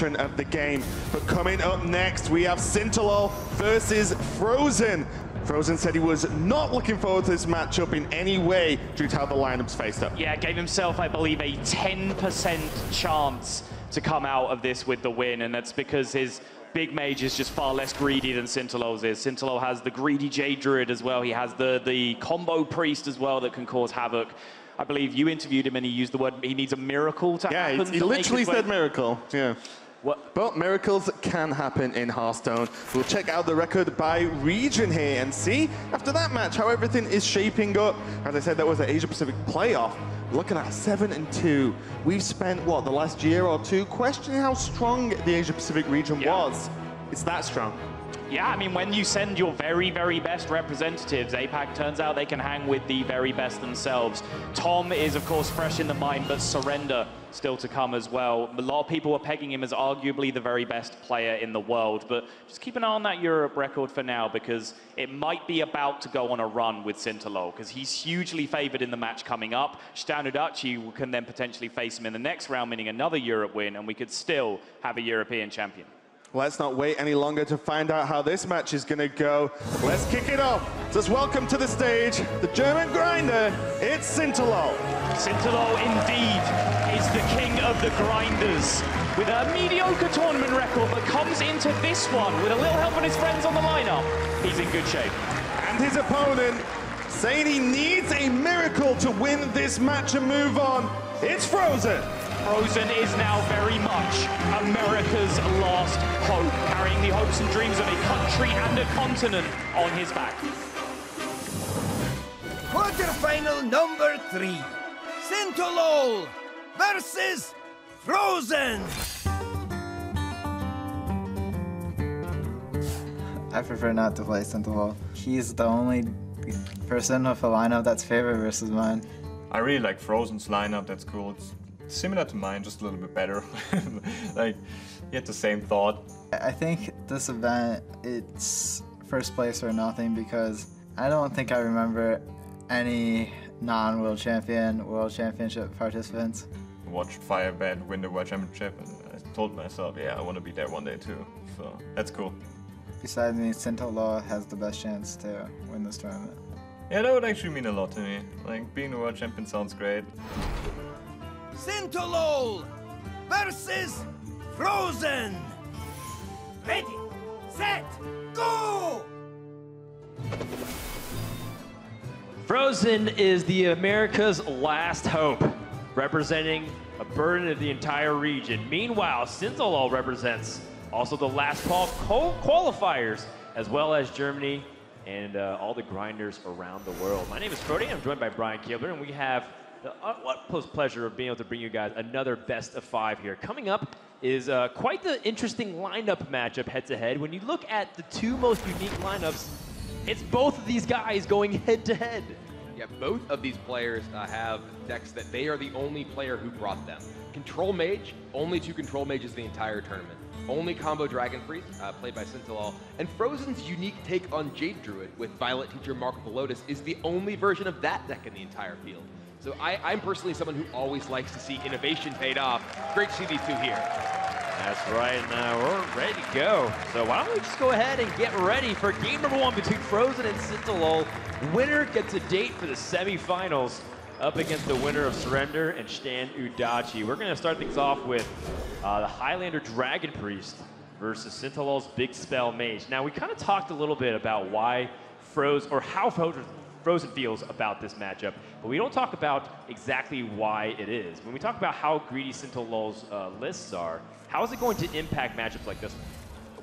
veteran of the game. But coming up next, we have Sintolol versus Fr0zen. Fr0zen said he was not looking forward to this matchup in any way due to how the lineups faced up. Yeah, gave himself, I believe, a 10% chance to come out of this with the win, and that's because his big mage is just far less greedy than Sintolol's is. Sintolol has the greedy Jade Druid as well. He has the combo priest as well that can cause havoc. I believe you interviewed him and he used the word, he needs a miracle to happen. Yeah, he literally said miracle, yeah. What? But miracles can happen in Hearthstone. We'll check out the record by region here and see, after that match, how everything is shaping up. As I said, that was an Asia-Pacific playoff. Look at that, 7-2. We've spent, what, the last year or two questioning how strong the Asia-Pacific region was. It's that strong. Yeah, I mean, when you send your very, very best representatives, APAC turns out they can hang with the very best themselves. Tom is, of course, fresh in the mind, but Surrender still to come as well. A lot of people are pegging him as arguably the very best player in the world, but just keep an eye on that Europe record for now, because it might be about to go on a run with Sintolol, because he's hugely favored in the match coming up. Udachi can then potentially face him in the next round, meaning another Europe win, and we could still have a European champion. Let's not wait any longer to find out how this match is going to go. Let's kick it off. Just welcome to the stage, the German grinder, it's Sintolol. Sintolol indeed is the king of the grinders, with a mediocre tournament record, but comes into this one with a little help from his friends on the lineup. He's in good shape. And his opponent saying he needs a miracle to win this match and move on. It's Fr0zen. Fr0zen is now very much America's last hope, carrying the hopes and dreams of a country and a continent on his back. Quarterfinal number 3. Sintolol versus Fr0zen. I prefer not to play Sintolol. He's the only person with a lineup that's favored versus mine. I really like Fr0zen's lineup, that's cool. It's similar to mine, just a little bit better. Like, you had the same thought. I think this event, it's first place or nothing, because I don't think I remember any non-world champion, world championship participants. I watched Firebed win the world championship, and I told myself, yeah, I want to be there one day too. So, that's cool. Besides me, Sintolol has the best chance to win this tournament. Yeah, that would actually mean a lot to me. Like, being the world champion sounds great. Sintolol versus Fr0zen. Ready, set, go! Fr0zen is the America's last hope, representing a burden of the entire region. Meanwhile, Sintolol represents also the last qualifiers, as well as Germany and all the grinders around the world. My name is Fr0zen. I'm joined by Brian Kilburn, and we have the utmost pleasure of being able to bring you guys another best of 5 here. Coming up is quite the interesting lineup matchup head-to-head. When you look at the two most unique lineups, it's both of these guys going head-to-head. Yeah, both of these players have decks that they are the only player who brought them. Control Mage, only 2 Control Mages the entire tournament. Only combo Dragon Priest, played by Sintolol. And Fr0zen's unique take on Jade Druid with Violet Teacher Mark of the Lotus is the only version of that deck in the entire field. So I'm personally someone who always likes to see innovation paid off. Great to see these two here. That's right, now we're ready to go. So why don't we just go ahead and get ready for game number 1 between Fr0zen and Sintolol. Winner gets a date for the semifinals up against the winner of Surrender and Udachi. We're gonna start things off with the Highlander Dragon Priest versus Sintolol's Big Spell Mage. Now we kind of talked a little bit about why Fr0zen, or how Fr0zen feels about this matchup, but we don't talk about exactly why it is. When we talk about how greedy Sintolol's lists are, how is it going to impact matchups like this one?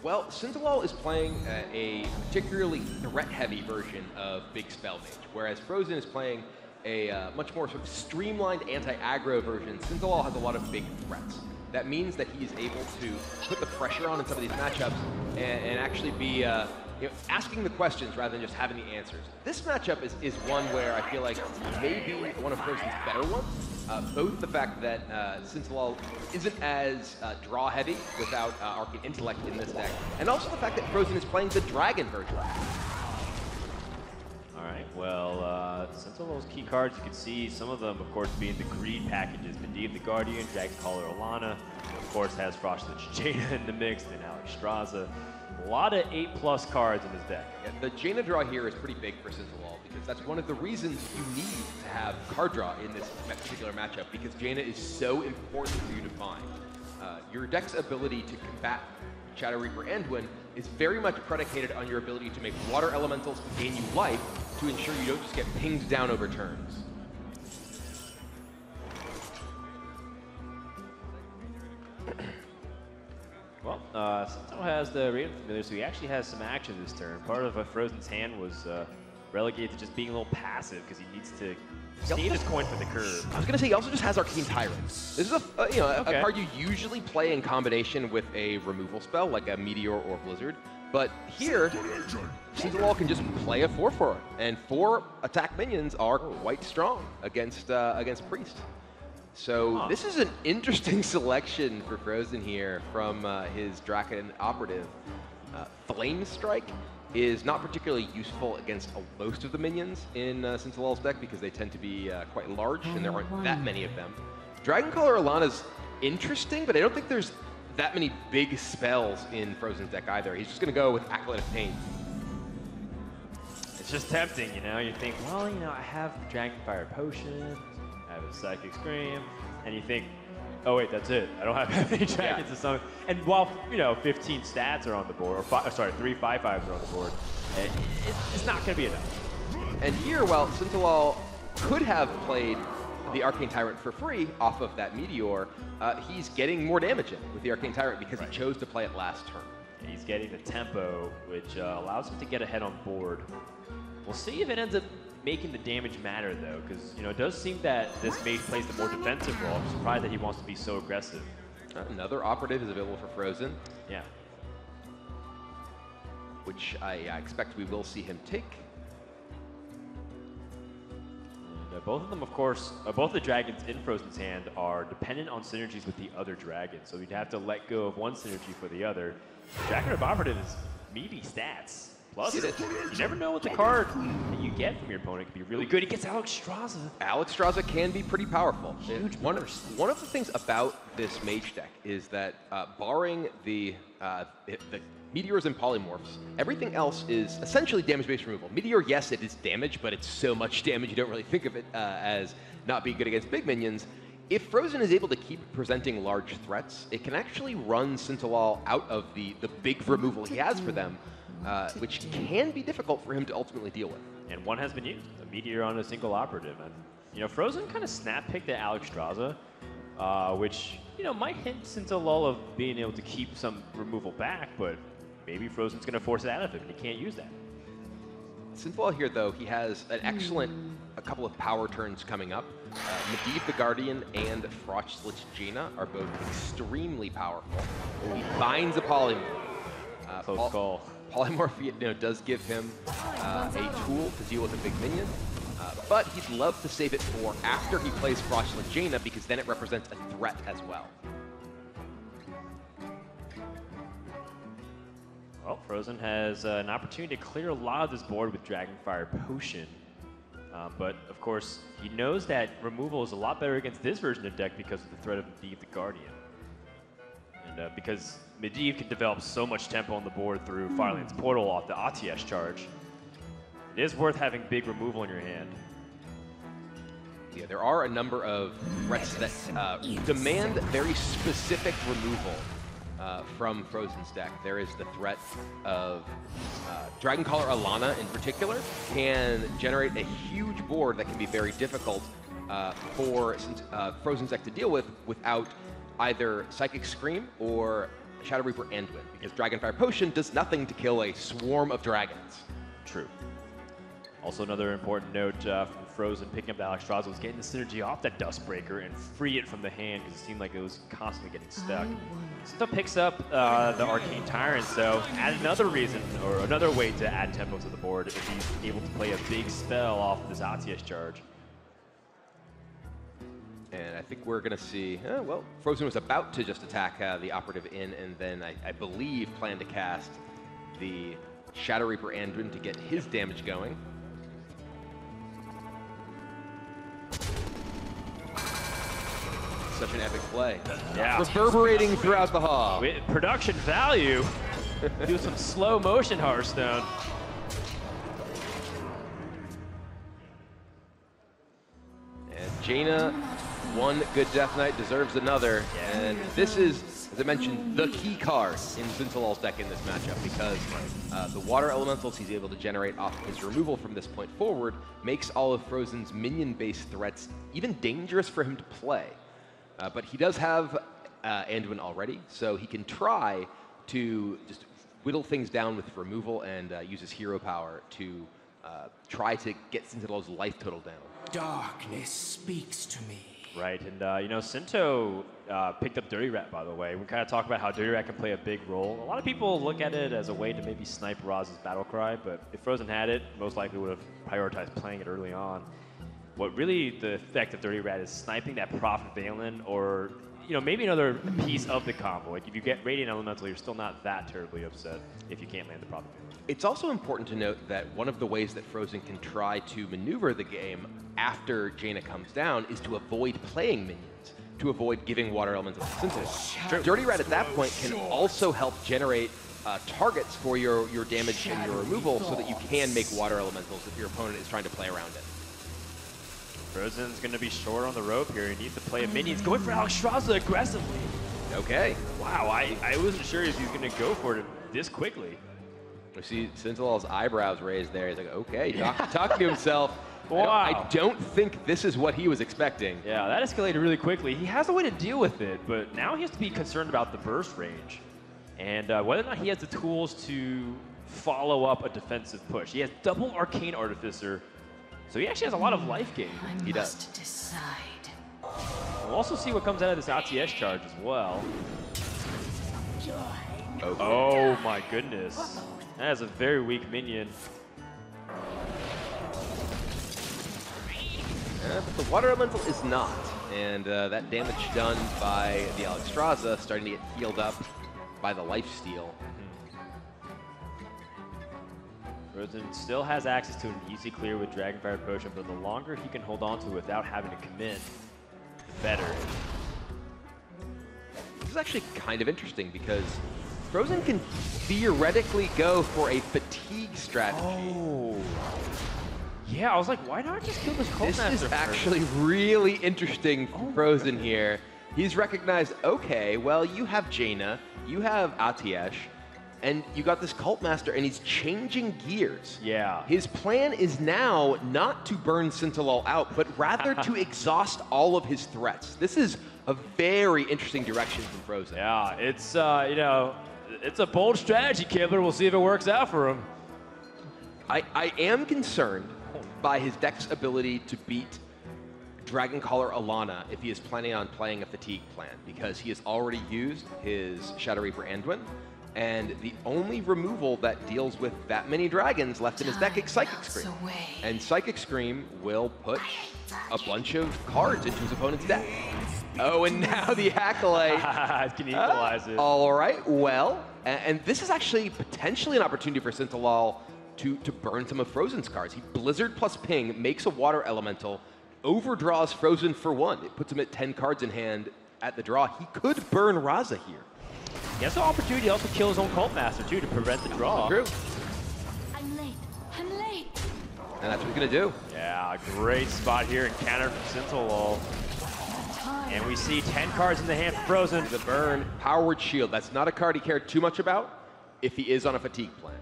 Well, Sintolol is playing a particularly threat-heavy version of Big Spell Mage, whereas Fr0zen is playing a much more sort of streamlined anti-aggro version. Sintolol has a lot of big threats. That means that he is able to put the pressure on in some of these matchups and actually be asking the questions rather than just having the answers. This matchup is one where I feel like maybe one of Fr0zen's better ones. Both the fact that Sintolol isn't as draw-heavy without Arcane Intellect in this deck, and also the fact that Fr0zen is playing the Dragon version. All right, well, Sintolol's key cards, you can see some of them, of course, being the greed packages. Medivh the Guardian, Dragoncaller Alana, of course, has Frostless Jaina in the mix, then Alex Straza. A lot of 8+ cards in his deck. Yeah, the Jaina draw here is pretty big for Sintolol because that's one of the reasons you need to have card draw in this particular matchup, because Jaina is so important for you to find. Your deck's ability to combat Shadow Reaper Anduin is very much predicated on your ability to make water elementals gain you life to ensure you don't just get pinged down over turns. Well, Sintolol has the Raven Familiar, so he actually has some action this turn. Part of Fr0zen's hand was relegated to just being a little passive because he needs to save his coin for the curve. I was gonna say, he also just has Arcane Tyrant. This is a card you usually play in combination with a removal spell, like a Meteor or Blizzard. But here, Sintolol can just play a 4/4, and 4 attack minions are quite strong against Priest. So this is an interesting selection for Fr0zen here from his Draken Operative. Flame Strike is not particularly useful against most of the minions in Sintolol's deck because they tend to be quite large and there aren't that many of them. Dragoncaller Alana's interesting, but I don't think there's that many big spells in Fr0zen's deck either. He's just going to go with Acolyte of Pain. It's just tempting, you know? You think, well, you know, I have the Dragonfire Potion, I have a Psychic Scream, and you think, oh wait, that's it. I don't have any dragons to summon. And while, you know, 15 stats are on the board, or 3 5/5s are on the board, it's not going to be enough. And here, while Sintolol could have played the Arcane Tyrant for free off of that Meteor, he's getting more damage in with the Arcane Tyrant because he chose to play it last turn. And he's getting the tempo, which allows him to get ahead on board. We'll see if it ends up making the damage matter, though, because, you know, it does seem that this mage plays the more defensive role. I'm surprised that he wants to be so aggressive. Another Operative is available for Fr0zen. Yeah. Which I expect we will see him take. And both of them, of course, both the dragons in Fr0zen's hand are dependent on synergies with the other dragon, so we'd have to let go of one synergy for the other. Dragon of Operative is meaty stats. Plus, you never know what the card that you get from your opponent can be really good. He gets Alex Straza. Alex Straza can be pretty powerful. Huge one of the things about this mage deck is that barring the meteors and polymorphs, everything else is essentially damage-based removal. Meteor, yes, it is damage, but it's so much damage you don't really think of it as not being good against big minions. If Fr0zen is able to keep presenting large threats, it can actually run Sintolol out of the big removal he has for them, which can be difficult for him to ultimately deal with. And one has been used, a Meteor on a single Operative. And, you know, Fr0zen kind of snap-picked at Alex Straza, which, you know, might hint Sintolol of being able to keep some removal back, but maybe Fr0zen's going to force it out of him, and he can't use that. Sintolol here, though, he has an excellent couple of power turns coming up. Medivh the Guardian and Frostless Jaina are both extremely powerful. He binds a Polymorph. Close call. Polymorph does give him a tool to deal with a big minion, but he'd love to save it for after he plays Frostless Jaina because then it represents a threat as well. Well, Fr0zen has an opportunity to clear a lot of this board with Dragonfire Potion. But, of course, he knows that removal is a lot better against this version of the deck because of the threat of Medivh the Guardian. And because Medivh can develop so much tempo on the board through Fireland's Portal off the ATS charge, it is worth having big removal in your hand. Yeah, there are a number of threats that demand very specific removal from Fr0zen's deck. There is the threat of Dragoncaller Alana in particular can generate a huge board that can be very difficult for Fr0zen's deck to deal with without either Psychic Scream or Shadow Reaper Anduin, because Dragonfire Potion does nothing to kill a swarm of dragons. True. Also, another important note from Fr0zen picking up the Alex Straza was getting the synergy off that Dustbreaker and free it from the hand because it seemed like it was constantly getting stuck. Still picks up the Arcane Tyrant, so add another reason or another way to add tempo to the board if he's able to play a big spell off of this ATS charge. And I think we're going to see, well, Fr0zen was about to just attack the Operative in, and then I believe planned to cast the Shadow Reaper Anduin to get his damage going. such an epic play. Yeah. Reverberating throughout the hall. With production value. Do some slow motion Hearthstone. And Jaina, one good Death Knight deserves another. And this is, as I mentioned, the key card in Sintolol's deck in this matchup because the water elementals he's able to generate off of his removal from this point forward makes all of Fr0zen's minion-based threats even dangerous for him to play. But he does have Anduin already, so he can try to just whittle things down with removal and use his hero power to try to get Sintolol's life total down. Darkness speaks to me. Right, and you know, Sinto picked up Dirty Rat, by the way. We kind of talk about how Dirty Rat can play a big role. A lot of people look at it as a way to maybe snipe Roz's battle cry, but if Fr0zen had it, most likely would have prioritized playing it early on. What really the effect of Dirty Rat is sniping that Prophet Valen, or you know, maybe another piece of the combo. Like if you get Radiant Elemental, you're still not that terribly upset if you can't land the Prophet Valen. It's also important to note that one of the ways that Fr0zen can try to maneuver the game after Jaina comes down is to avoid playing minions, to avoid giving water elementals to Sintolol. Dirty Rat at that point can also help generate targets for your damage and your removal so that you can make water elementals if your opponent is trying to play around it. Fr0zen's going to be short on the rope here. He needs to play a minion. He's going for Alexstrasza aggressively. Okay. Wow, I wasn't sure if he was going to go for it this quickly. We see Sintolol's eyebrows raised there. He's like, okay, talking to himself. Wow. I don't think this is what he was expecting. Yeah, that escalated really quickly. He has a way to deal with it, but now he has to be concerned about the burst range and whether or not he has the tools to follow up a defensive push. He has double Arcane Artificer, so he actually has a lot of life gain. He does. Decide. We'll also see what comes out of this ATS charge as well. Okay. Oh my goodness. That is a very weak minion. But the water elemental is not, and that damage done by the Alexstrasza starting to get healed up by the lifesteal. Fr0zen still has access to an easy clear with Dragonfire Potion, but the longer he can hold on to it without having to commit, the better. This is actually kind of interesting because Fr0zen can theoretically go for a fatigue strategy. Oh. Yeah, I was like, why not just kill this Cult Master? This is actually really interesting for Fr0zen here. He's recognized, okay, well, you have Jaina, you have Atiesh, and you got this Cult Master, and he's changing gears. Yeah. His plan is now not to burn Sintolol out, but rather to exhaust all of his threats. This is a very interesting direction from Fr0zen. Yeah, it's, you know, it's a bold strategy, Kibler. We'll see if it works out for him. I am concerned by his deck's ability to beat Dragoncaller Alana if he is planning on playing a fatigue plan, because he has already used his Shadow Reaper Anduin, and the only removal that deals with that many dragons left in his deck is Psychic Scream. And Psychic Scream will put a bunch of cards into his opponent's deck. Oh, and now the Acolyte can equalize it. All right, well, and this is actually potentially an opportunity for Sintolol to burn some of Fr0zen's cards. He Blizzard plus Ping, makes a Water Elemental, overdraws Fr0zen for 1. It puts him at 10 cards in hand at the draw. He could burn Raza here. He has the opportunity to also kill his own Cult Master, too, to prevent the draw. True. I'm late. I'm late. And that's what he's going to do. Yeah, great spot here in counter from Sintolol. And we see 10 cards in the hand for Fr0zen. The burn, Powered Shield. That's not a card he cared too much about if he is on a fatigue plan.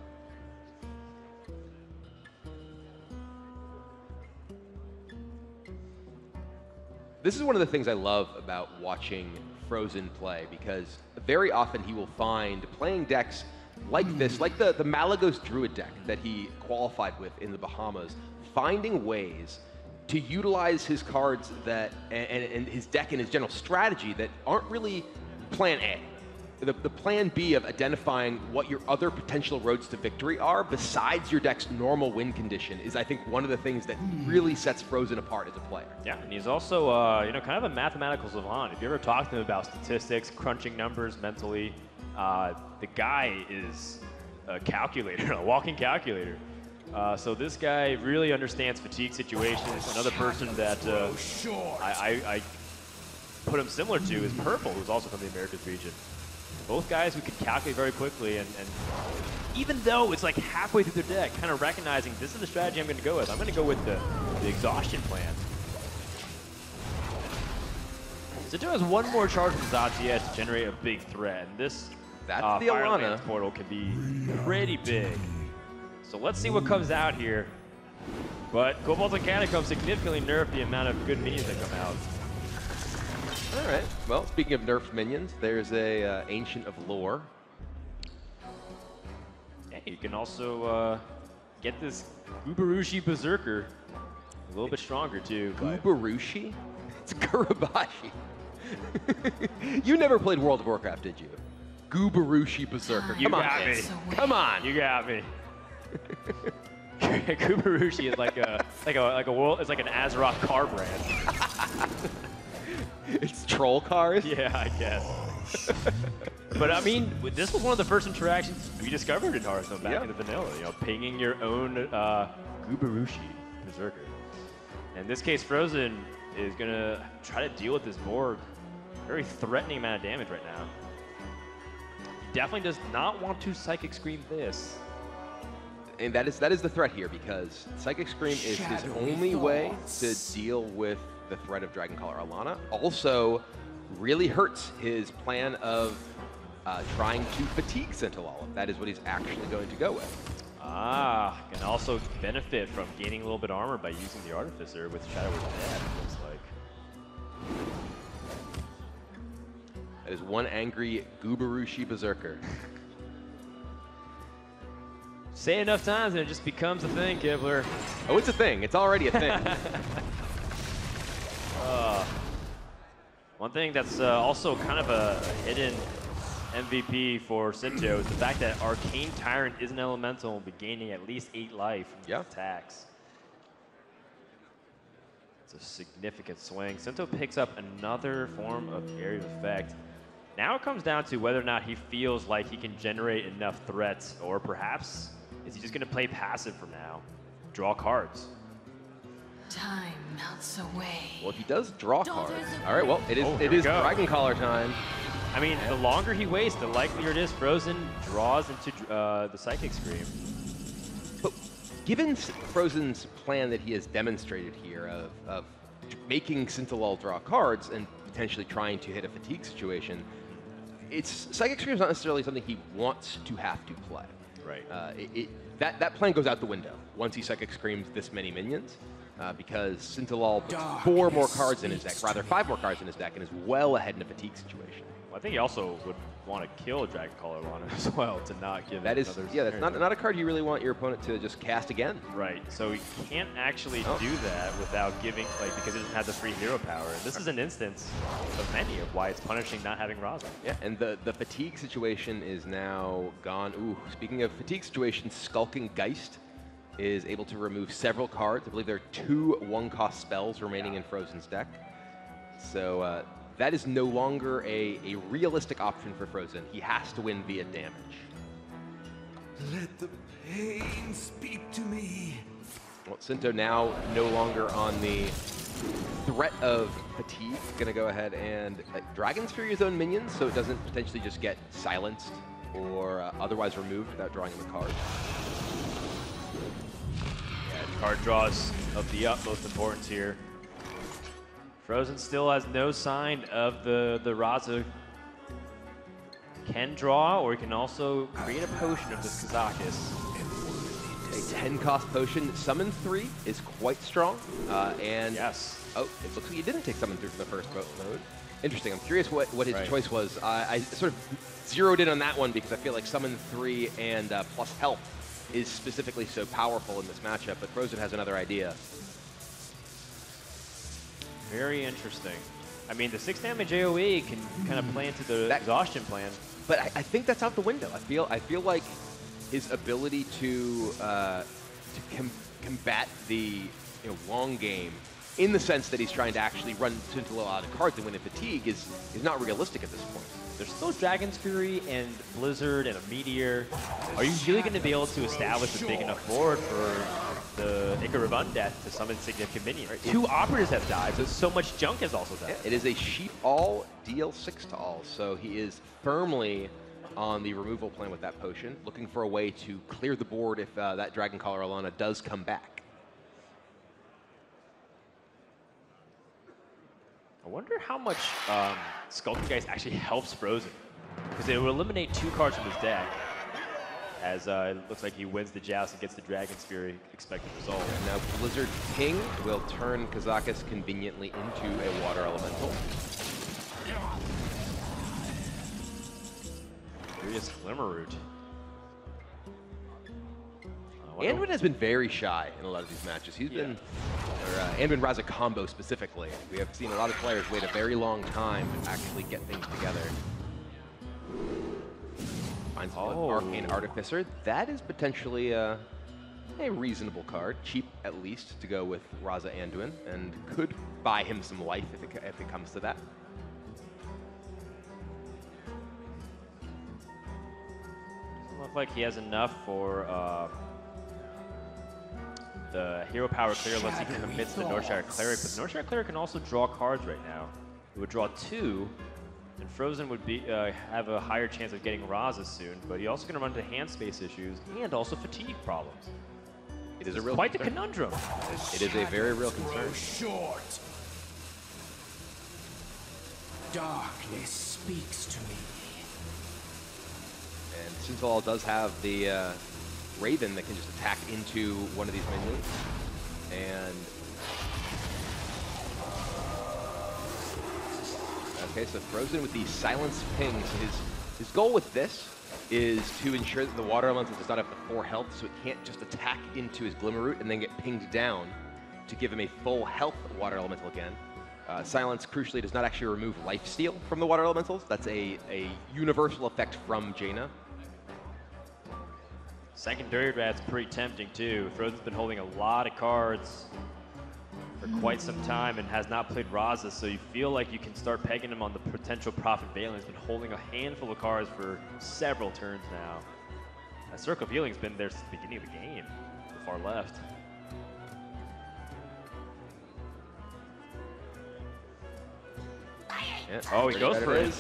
This is one of the things I love about watching Fr0zen play, because very often he will find playing decks like this, like the Malagos Druid deck that he qualified with in the Bahamas, finding ways to utilize his cards that and his deck and his general strategy that aren't really plan A. The plan B of identifying what your other potential roads to victory are besides your deck's normal win condition is, I think, one of the things that really sets Fr0zen apart as a player. Yeah, and he's also, you know, kind of a mathematical savant. If you ever talk to him about statistics, crunching numbers mentally, the guy is a calculator, a walking calculator. So this guy really understands fatigue situations. Another person that I put him similar to is Purple, who's also from the Americas region. Both guys who can calculate very quickly, and even though it's like halfway through their deck, kind of recognizing this is the strategy I'm going to go with. I'm going to go with the exhaustion plan. Sinto has one more charge from Zatia to generate a big threat, and this That's the Fire Alana Lance portal can be pretty big. So let's see what comes out here. But Cobalt and Catacomb significantly nerfed the amount of good minions that come out. All right. Well, speaking of nerfed minions, there's a Ancient of Lore. Yeah, you can also get this Gubarushi Berserker a little bit stronger too. Gubarushi? It's Gurabashi. You never played World of Warcraft, did you? Gubarushi Berserker. You Come on, got me. kids. Come on. You got me. Gubarushi is like a world. It's like an Azeroth car brand. It's troll cars. Yeah, I guess. But I mean, this was one of the first interactions we discovered in Hearthstone back in the vanilla. You know, pinging your own Gubarushi Berserker. In this case, Fr0zen is gonna try to deal with this very threatening amount of damage right now. He definitely does not want to Psychic Scream this. And that is the threat here, because Psychic Scream is his only way to deal with the threat of Dragoncaller Alana. Also, really hurts his plan of trying to fatigue Sintolol. That is what he's actually going to go with. Ah, can also benefit from gaining a little bit of armor by using the Artificer with Shadow of Death, it looks like. That is one angry Gubarushi Berserker. Say enough times and it just becomes a thing, Kibler. Oh, it's a thing. It's already a thing. One thing that's also kind of a hidden MVP for Sinto is the fact that Arcane Tyrant is an elemental and will be gaining at least 8 life from his attacks. It's a significant swing. Sinto picks up another form of area of effect. Now it comes down to whether or not he feels like he can generate enough threats, or perhaps is he just going to play passive for now, draw cards. Time melts away. Well, if he does draw cards. All right, well, it is Dragoncaller time. I mean, the longer he waits, the likelier it is Fr0zen draws into the Psychic Scream. But given Fr0zen's plan that he has demonstrated here of making Sintolol draw cards and potentially trying to hit a fatigue situation, Psychic Scream is not necessarily something he wants to have to play. Right. That plan goes out the window once he Psychic Screams this many minions, because Sintolol puts 4 more cards in his deck, rather 5 more cards in his deck, and is well ahead in a fatigue situation. Well, I think he also would want to kill Dragoncaller Alana as well to not give that it is, another that's not a card you really want your opponent to just cast again. Right, so he can't actually do that without giving, because he doesn't have the free hero power. This is an instance of many of why it's punishing not having Raza. Yeah, and the fatigue situation is now gone. Ooh, speaking of fatigue situation, Skulking Geist is able to remove several cards. I believe there are 2 1-cost spells remaining in Fr0zen's deck. So that is no longer a realistic option for Fr0zen. He has to win via damage. Let the pain speak to me. Well, Sinto now no longer on the threat of fatigue. Gonna go ahead and Dragon's Fury his own minions, so it doesn't potentially just get silenced or otherwise removed without drawing him a card. Yeah, card draws of the utmost importance here. Fr0zen still has no sign of the Raza. Can draw, or he can also create a potion of this Kazakis. A 10-cost potion, Summon 3, is quite strong. And yes. Oh, it looks like he didn't take Summon 3 from the first mode. Interesting. I'm curious what his choice was. I sort of zeroed in on that one because I feel like Summon 3 and plus Help is specifically so powerful in this matchup, but Fr0zen has another idea. Very interesting. I mean, the 6 damage AoE can kind of play into the exhaustion plan. But I think that's out the window. I feel like his ability to combat the long game, in the sense that he's trying to actually run Sintolol out of cards and win in fatigue, is not realistic at this point. There's still Dragon's Fury and Blizzard and a Meteor. Are you really going to be able to establish a big enough board for the Icarus death to summon significant minions. Right. 2 operators have died, so much junk has also died. Yeah, it is a sheep all, deal 6 to all, so he is firmly on the removal plan with that potion, looking for a way to clear the board if that Dragon Collar Alana does come back. I wonder how much Skulking Geist actually helps Fr0zen, because it will eliminate 2 cards from his deck, as it looks like he wins the Joust and gets the Dragon's Fury expected result. And now Blizzard King will turn Kazakus conveniently into a Water Elemental. Curious Glimmerroot. Anduin has been very shy in a lot of these matches. He's been, or Anduin Raza combo specifically. We have seen a lot of players wait a very long time to actually get things together. Finds an Arcane Artificer. That is potentially a reasonable card, cheap at least, to go with Raza Anduin, and could buy him some life if it comes to that. Doesn't look like he has enough for the hero power clear unless he can commit to the Northshire Cleric, but the Northshire Cleric can also draw cards right now. It would draw 2, and Fr0zen would be have a higher chance of getting Raza soon, but he also going to run into hand space issues and also fatigue problems. It is a real quite concern. the conundrum. It is a very real concern. Short. Darkness speaks to me. And Sintolol does have the Raven that can just attack into one of these minions. And okay, so Fr0zen with the silence pings. His goal with this is to ensure that the Water Elemental does not have the 4 health, so it can't just attack into his Glimmerroot and then get pinged down to give him a full health Water Elemental again. Silence, crucially, does not actually remove lifesteal from the Water Elementals. That's a universal effect from Jaina. Secondary Rat's pretty tempting too. Fr0zen's been holding a lot of cards for quite some time and has not played Raza, so you feel like you can start pegging him on the potential Prophet Valen. He's been holding a handful of cards for several turns now. Circle of Healing's been there since the beginning of the game, the far left. Yeah, oh, he goes for it.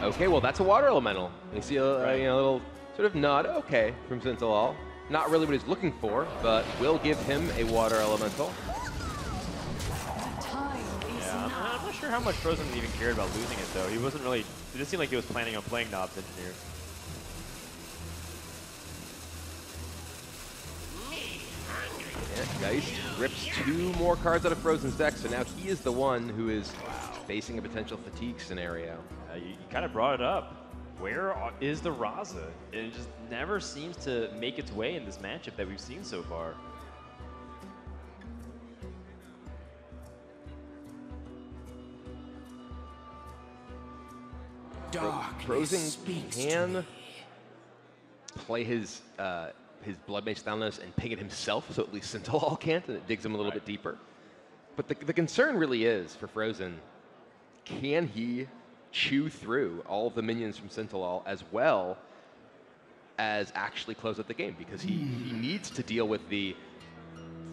Okay, well that's a Water Elemental. You see a little sort of nod, okay, from Sintolol. Not really what he's looking for, but will give him a Water Elemental. Yeah, I'm not sure how much Fr0zen even cared about losing it, though. He wasn't really, it didn't seem like he was planning on playing Knobs Engineer. Yeah, Geist rips 2 more cards out of Fr0zen's deck, so now he is the one who is facing a potential fatigue scenario. You kind of brought it up. Where is the Raza? It just never seems to make its way in this matchup that we've seen so far. Fr0zen can play his Blood Mace Thalnos and ping it himself, so at least Sintolol can't, and it digs him a little bit deeper. But the concern really is, for Fr0zen, can he chew through all of the minions from Sintolol as well as actually close out the game? Because he needs to deal with the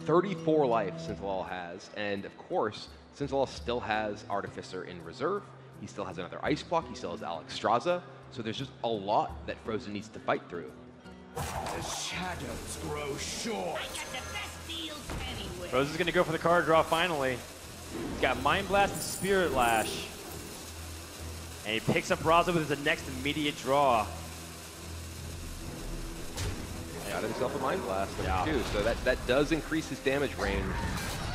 34 life Sintolol has, and of course, Sintolol still has Artificer in reserve. He still has another Ice Block. He still has Alex Straza. So there's just a lot that Fr0zen needs to fight through. The shadows grow short. Fr0zen's going to go for the card draw finally. He's got Mind Blast and Spirit Lash. And he picks up Raza with his next immediate draw. Got himself a Mind Blast too, so that does increase his damage range.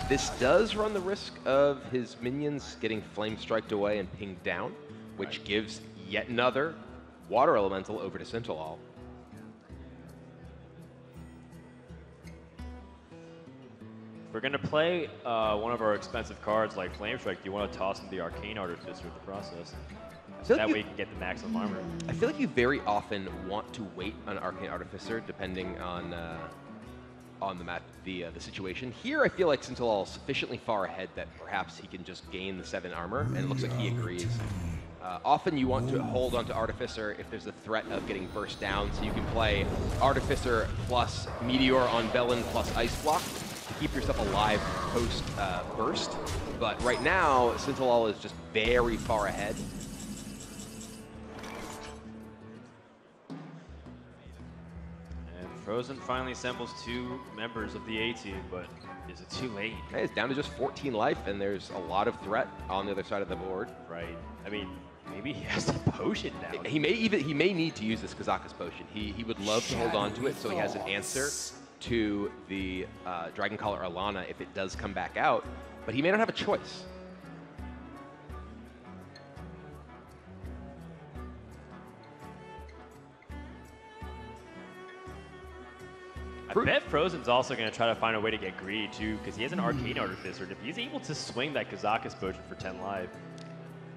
This does run the risk of his minions getting Flame Striked away and pinged down, which gives yet another Water Elemental over to Sintolol. If we're going to play one of our expensive cards like Flame Strike, do you want to toss in the Arcane Artificer in the process? So that way you can get the maximum armor. I feel like you very often want to wait on Arcane Artificer depending on the situation. Here I feel like Sintolol is sufficiently far ahead that perhaps he can just gain the 7 armor, and it looks like he agrees. Often you want to hold onto Artificer if there's a threat of getting burst down, so you can play Artificer plus Meteor on Velen plus Ice Block to keep yourself alive post burst. But right now, Sintolol is just very far ahead. And Fr0zen finally assembles 2 members of the A team, but is it too late? Hey, it's down to just 14 life, and there's a lot of threat on the other side of the board. Right. I mean, maybe he has the potion now. He may need to use this Kazakus potion. He would love to hold on to it so he has an answer to the Dragon Caller Alana if it does come back out, but he may not have a choice. I bet Fr0zen's also going to try to find a way to get greedy too, because he has an Arcane Artificer. And if he's able to swing that Kazakus potion for 10 life,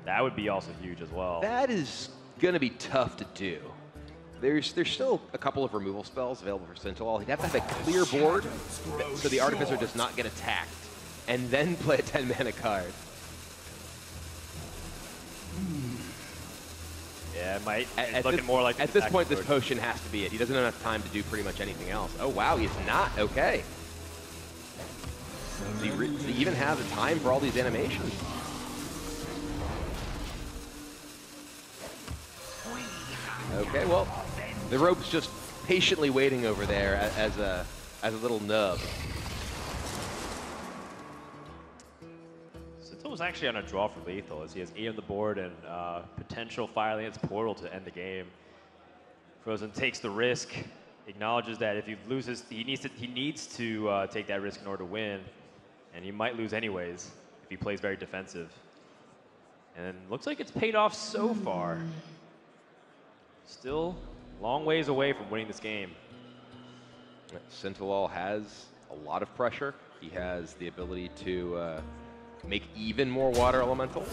that would be also huge as well. That is going to be tough to do. There's still a couple of removal spells available for Sintolol. He'd have to have a clear board so the Artificer does not get attacked, and then play a 10-mana card. Yeah, it might. It's looking more like at this point, this potion has to be it. He doesn't have enough time to do pretty much anything else. Oh wow, he's not okay. Does he even have the time for all these animations? Okay, well, the rope's just patiently waiting over there as a little nub. Was actually on a draw for lethal, as he has 8 on the board and potential Fire Lance Portal to end the game. Fr0zen takes the risk, acknowledges that if he loses, he needs to take that risk in order to win, and he might lose anyways if he plays very defensive. And looks like it's paid off so far. Still a long ways away from winning this game. Sintolol has a lot of pressure. He has the ability to make even more water elemental.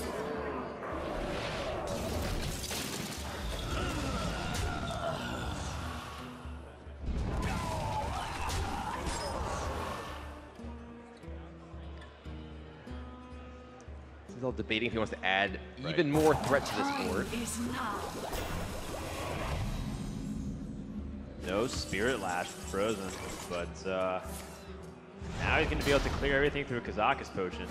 He's all debating if he wants to add even more threat to this board. No Spirit Lash from Fr0zen, but now he's going to be able to clear everything through a Kazakus potion.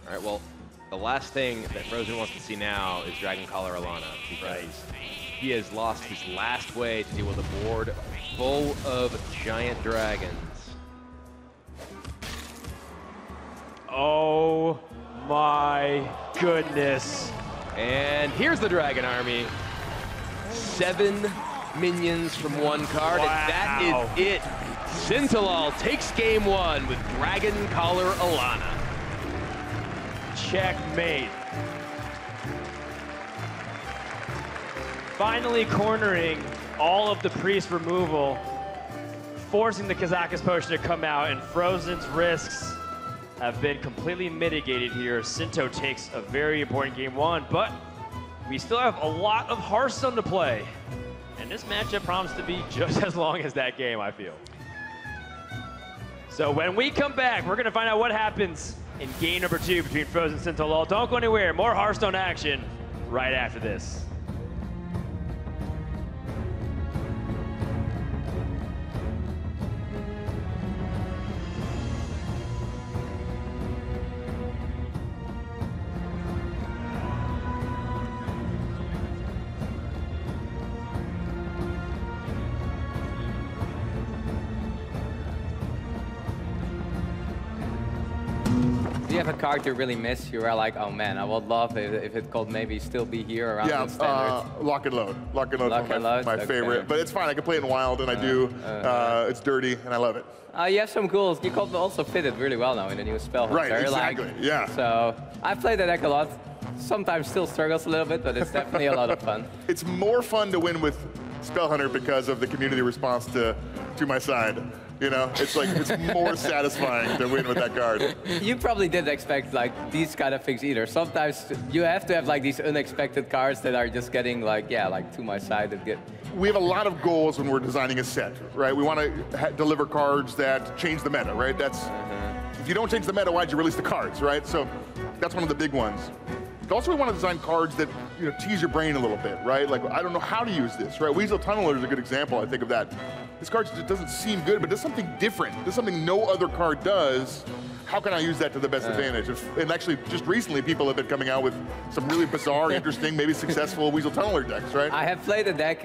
All right, well, the last thing that Fr0zen wants to see now is Dragon Caller Alana, because he has lost his last way to deal with a board full of giant dragons. Oh my goodness. And here's the Dragon Army. 7 minions from 1 card, and that is it. Sintolol takes game 1 with Dragon Caller Alana. Checkmate. Finally cornering all of the priest removal, forcing the Kazakus potion to come out, and Fr0zen's risks have been completely mitigated here. Sinto takes a very important game 1, but we still have a lot of Hearthstone to play. And this matchup promises to be just as long as that game, I feel. So when we come back, we're going to find out what happens in game number 2 between Fr0zen and Sintolol. Don't go anywhere. More Hearthstone action right after this. Do you have a card you really miss? You were like, oh man, I would love it if it could maybe still be here around the standard. Lock and Load. Lock and Load is my favorite. But it's fine, I can play it in Wild, and I do. It's dirty, and I love it. You have some goals. You could also fit it really well now in the new spell. Right, exactly, yeah. So I played that deck a lot. Sometimes still struggles a little bit, but it's definitely a lot of fun. It's more fun to win with Spell Hunter because of the community response to my side. You know, it's like, it's more satisfying to win with that card. You probably didn't expect like these kind of things either. Sometimes you have to have like these unexpected cards that are just getting like, yeah, like to my side and get. We have a lot of goals when we're designing a set, right? We want to deliver cards that change the meta, right? That's, if you don't change the meta, why'd you release the cards, right? So that's one of the big ones. Also, we want to design cards that tease your brain a little bit, right? Like, I don't know how to use this, right? Weasel Tunneler is a good example, I think, of that. This card just doesn't seem good, but does something different. Does something no other card does. How can I use that to the best advantage? And actually, just recently, people have been coming out with some really bizarre, interesting, maybe successful Weasel Tunneler decks, right? I have played the deck.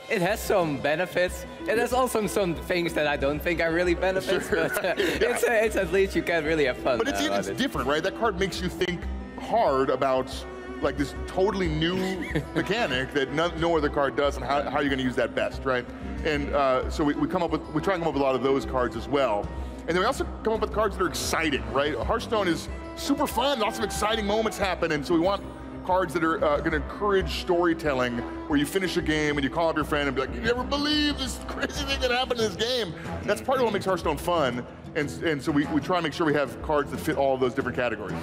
It has some benefits. It has also some things that I don't think are really benefits, Sure, but right, it's at least you can really have fun. But it's different, right? That card makes you think hard about like this totally new mechanic that no other card does, and how you're going to use that best, right? And so we try and come up with a lot of those cards as well. And then we also come up with cards that are exciting, right? Hearthstone is super fun, lots of exciting moments happen, and so we want cards that are going to encourage storytelling, where you finish a game and you call up your friend and be like, you never believe this crazy thing that happened in this game. That's part of what makes Hearthstone fun, and so we try and make sure we have cards that fit all of those different categories.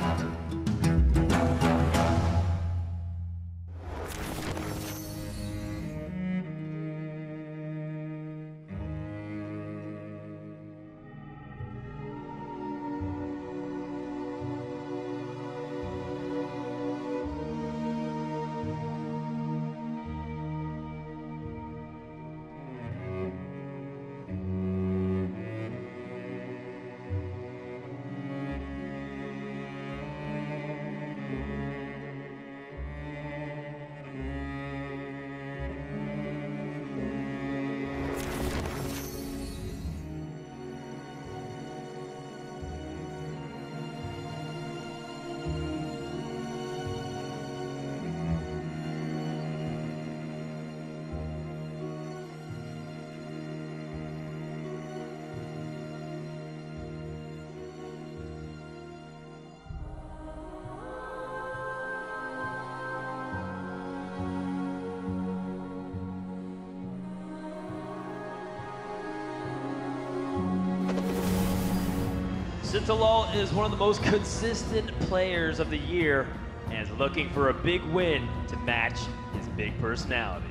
Sintolol is one of the most consistent players of the year and is looking for a big win to match his big personality.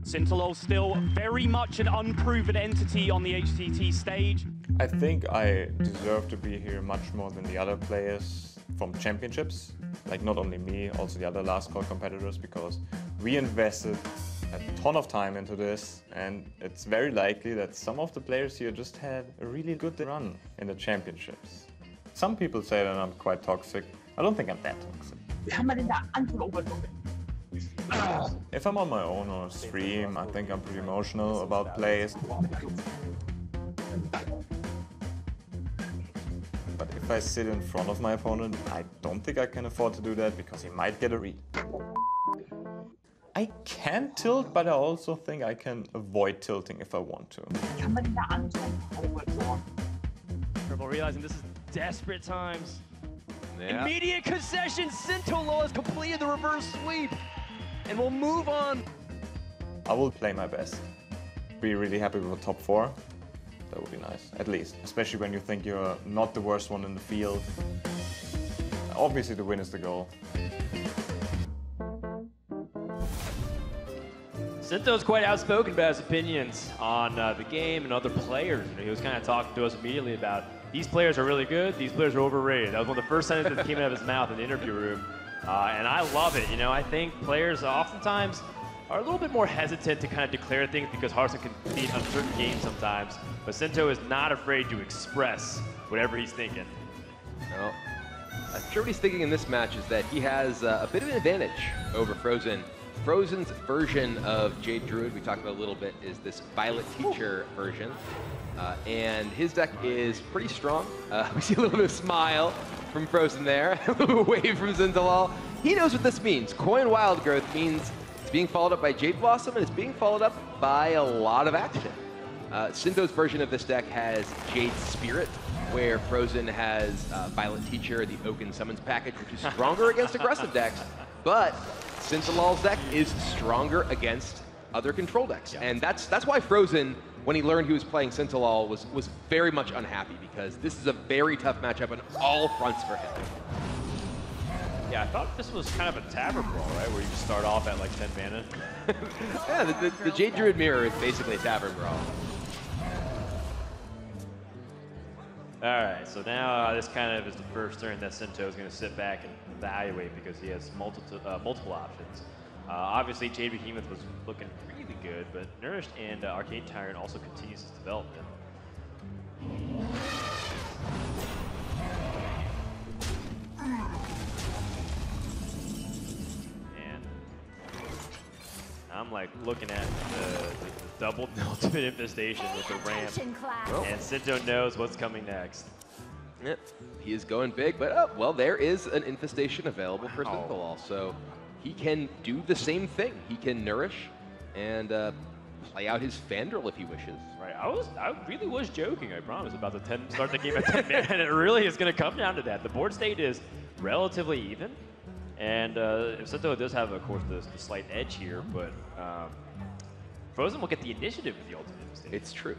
Sintolol still very much an unproven entity on the HCT stage. I think I deserve to be here much more than the other players from championships. Like not only me, also the other last call competitors, because we invested a ton of time into this, and it's very likely that some of the players here just had a really good run in the championships. Some people say that I'm quite toxic. I don't think I'm that toxic. If I'm on my own on a stream, I think I'm pretty emotional about plays. But if I sit in front of my opponent, I don't think I can afford to do that because he might get a read. I can tilt, but I also think I can avoid tilting if I want to. Triple realizing this is desperate times. Yeah. Immediate concession, Sintolol has completed the reverse sweep and will move on. I will play my best. Be really happy with the top 4. That would be nice, at least. Especially when you think you're not the worst one in the field. Obviously the win is the goal. Sinto's quite outspoken about his opinions on the game and other players. He was kind of talking to us immediately about these players are really good, these players are overrated. That was one of the first sentences that came out of his mouth in the interview room. And I love it. I think players oftentimes are a little bit more hesitant to kind of declare things because Hearthstone can compete on certain games sometimes. But Sinto is not afraid to express whatever he's thinking. Well, I'm sure what he's thinking in this match is that he has a bit of an advantage over Fr0zen. Fr0zen's version of Jade Druid, we talked about a little bit, is this Violet Teacher version. And his deck is pretty strong. We see a little bit of smile from Fr0zen there, a little wave from Sintolol. He knows what this means. Coin Wild Growth means it's being followed up by Jade Blossom, and it's being followed up by a lot of action. Sinto's version of this deck has Jade Spirit, where Fr0zen has Violet Teacher, the Oaken Summons package, which is stronger against aggressive decks, but Sintolol's deck is stronger against other control decks. Yeah. And that's why Fr0zen, when he learned he was playing Sintolol, was very much unhappy, because this is a very tough matchup on all fronts for him. Yeah, I thought this was kind of a tavern brawl, right? Where you start off at like 10 mana. Yeah, the Jade Druid Mirror is basically a tavern brawl. All right, so now this kind of is the first turn that Sinto is going to sit back and evaluate because he has multiple options. Obviously, Jade Behemoth was looking really good, but Nourished and Arcane Tyrant also continues his development. And I'm like looking at the double ultimate infestation with the ramp, and Sinto knows what's coming next. Yep, he is going big, but well, there is an infestation available for Sintolol, so he can do the same thing. He can nourish and play out his Fandral if he wishes. Right, I really was joking, I promise, about the start the game at 10 man, and it really is going to come down to that. The board state is relatively even, and Sinto does have, of course, the slight edge here, but Fr0zen will get the initiative with the ultimate infestation. It's true.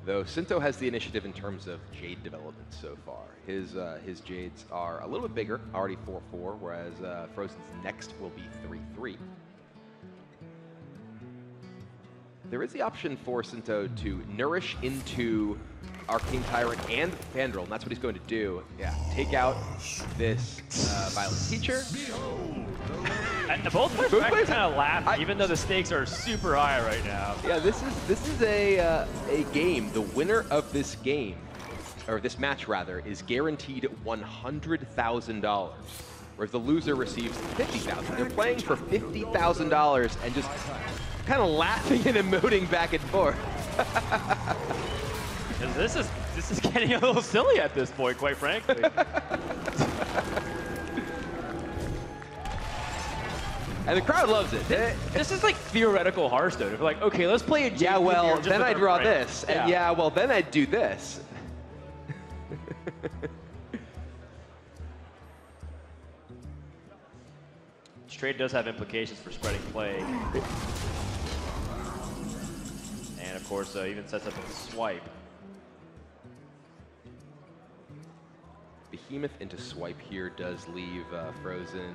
Though Sinto has the initiative in terms of Jade development so far. His Jades are a little bit bigger, already 4-4, whereas Fr0zen's next will be 3-3. There is the option for Sinto to nourish into Arcane Tyrant and Fandral, and that's what he's going to do. Yeah, take out this Violet Teacher. Both players kind of laugh, even though the stakes are super high right now. Yeah, this is a game. The winner of this game, or this match rather, is guaranteed $100,000, whereas the loser receives $50,000. They're playing for $50,000 and just kind of laughing and emoting back and forth. This is getting a little silly at this point, quite frankly. And the crowd loves it. This is like theoretical Hearthstone. If you're like, okay, let's play a game. Yeah, well, just then I draw brain. this. And yeah, well, then I'd do this. This trade does have implications for spreading plague. And of course, even sets up a swipe. Behemoth into swipe here does leave Fr0zen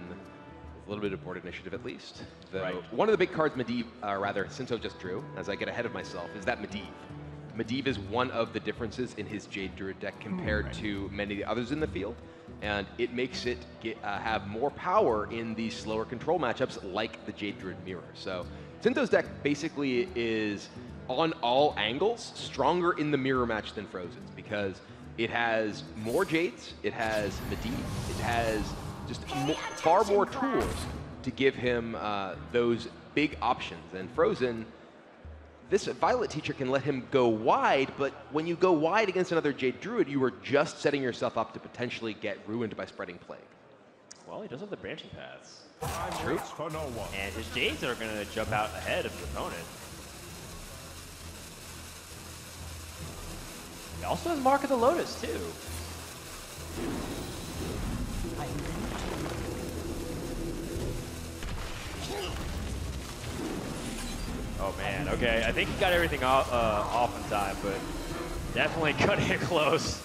a little bit of board initiative at least. Though one of the big cards Sinto just drew, as I get ahead of myself, is that Medivh. Medivh is one of the differences in his Jade Druid deck compared to many of the others in the field, and it makes it have more power in these slower control matchups like the Jade Druid Mirror. So Sinto's deck basically is, on all angles, stronger in the mirror match than Fr0zen's because it has more Jades, it has Medivh, it has just far more tools to give him those big options. And Fr0zen, this Violet Teacher can let him go wide, but when you go wide against another Jade Druid, you are just setting yourself up to potentially get ruined by spreading plague. Well, he does have the branching paths. True. For no one. And his Jades are going to jump out ahead of his opponent. He also has Mark of the Lotus, too. Oh man, okay. I think he got everything off in time, but definitely cutting it close.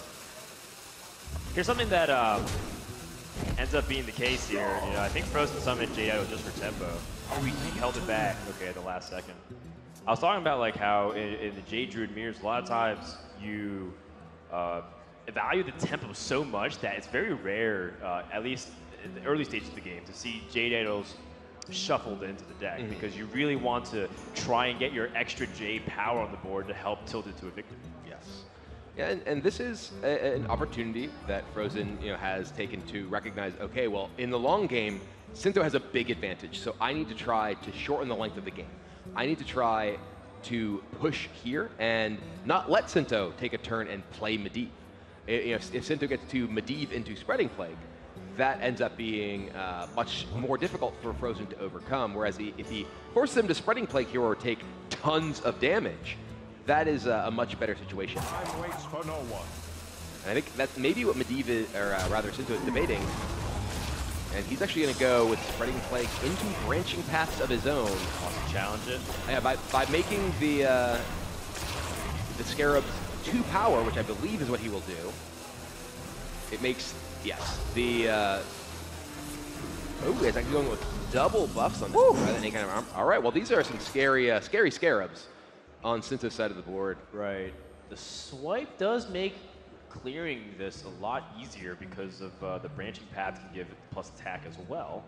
Here's something that ends up being the case here. You know, I think Fr0zen summoned Jade Idol just for tempo. Oh, he held it back. Okay, at the last second. I was talking about like how in the Jade Druid mirrors, a lot of times you value the tempo so much that it's very rare, at least in the early stages of the game, to see Jade Idols shuffled into the deck because you really want to try and get your extra Jade power on the board to help tilt it to a victory. Yes. Yeah, and this is an opportunity that Fr0zen has taken to recognize, okay, well, in the long game, Sinto has a big advantage, so I need to try to shorten the length of the game. I need to try to push here and not let Sinto take a turn and play Medivh. If Sinto gets to Medivh into Spreading Plague, that ends up being much more difficult for Fr0zen to overcome, whereas if he forces him to Spreading Plague here or take tons of damage, that is a much better situation. Time waits for no one. And I think that's maybe what Medivh is, or rather Sinto is debating. And he's actually going to go with Spreading Plague into branching paths of his own. Wants to challenge it. Yeah, by making the Scarabs 2 power, which I believe is what he will do. It makes, yes, the... oh, he's actually going with double buffs on this. Rather than any kind of arm. All right, well, these are some scary Scarabs on Sinto's side of the board. Right. The swipe does make clearing this a lot easier because of the branching path can give it plus attack as well.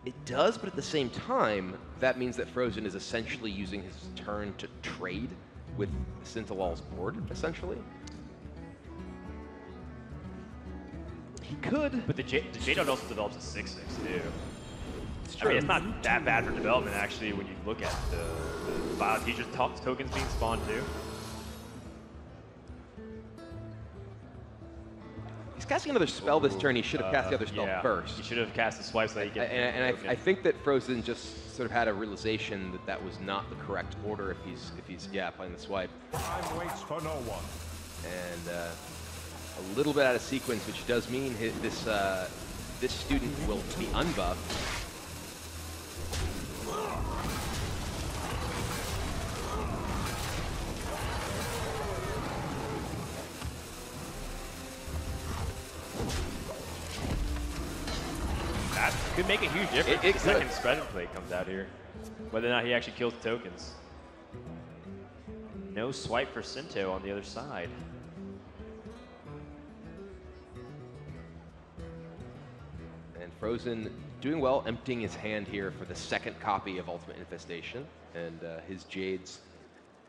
It does, but at the same time, that means that Fr0zen is essentially using his turn to trade with Sintolol's board, essentially. He could. But the J-Dot also develops a 6/6 too. It's true. I mean, it's not that bad for development actually when you look at the Bio Teacher's tokens being spawned too. He's casting another spell this turn. He should have cast the other spell first. He should have cast the swipe so that he gets. And I think that Fr0zen just sort of had a realization that that was not the correct order if he's playing the swipe. Time waits for no one. And a little bit out of sequence, which does mean this student will be unbuffed. That could make a huge difference. The second spreading play comes out here. Whether or not he actually kills the tokens. No swipe for Sinto on the other side. And Fr0zen doing well, emptying his hand here for the second copy of Ultimate Infestation. And his Jades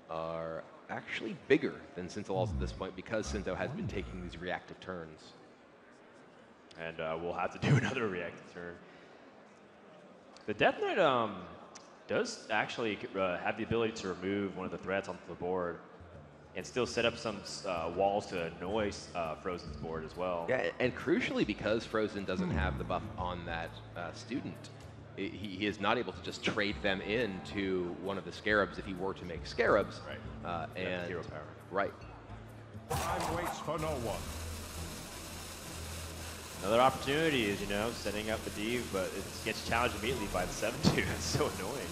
are actually bigger than Sintolol's at this point because Sinto has been taking these reactive turns. And we'll have to do another reactive turn. The Death Knight does actually have the ability to remove one of the threats onto the board and still set up some walls to annoy Fr0zen's board as well. Yeah, and crucially, because Fr0zen doesn't have the buff on that student, he is not able to just trade them into one of the Scarabs if he were to make Scarabs. Right. And hero power. Right. Time waits for no one. Another opportunity is, setting up the Medivh, but it gets challenged immediately by the 7-2. That's so annoying.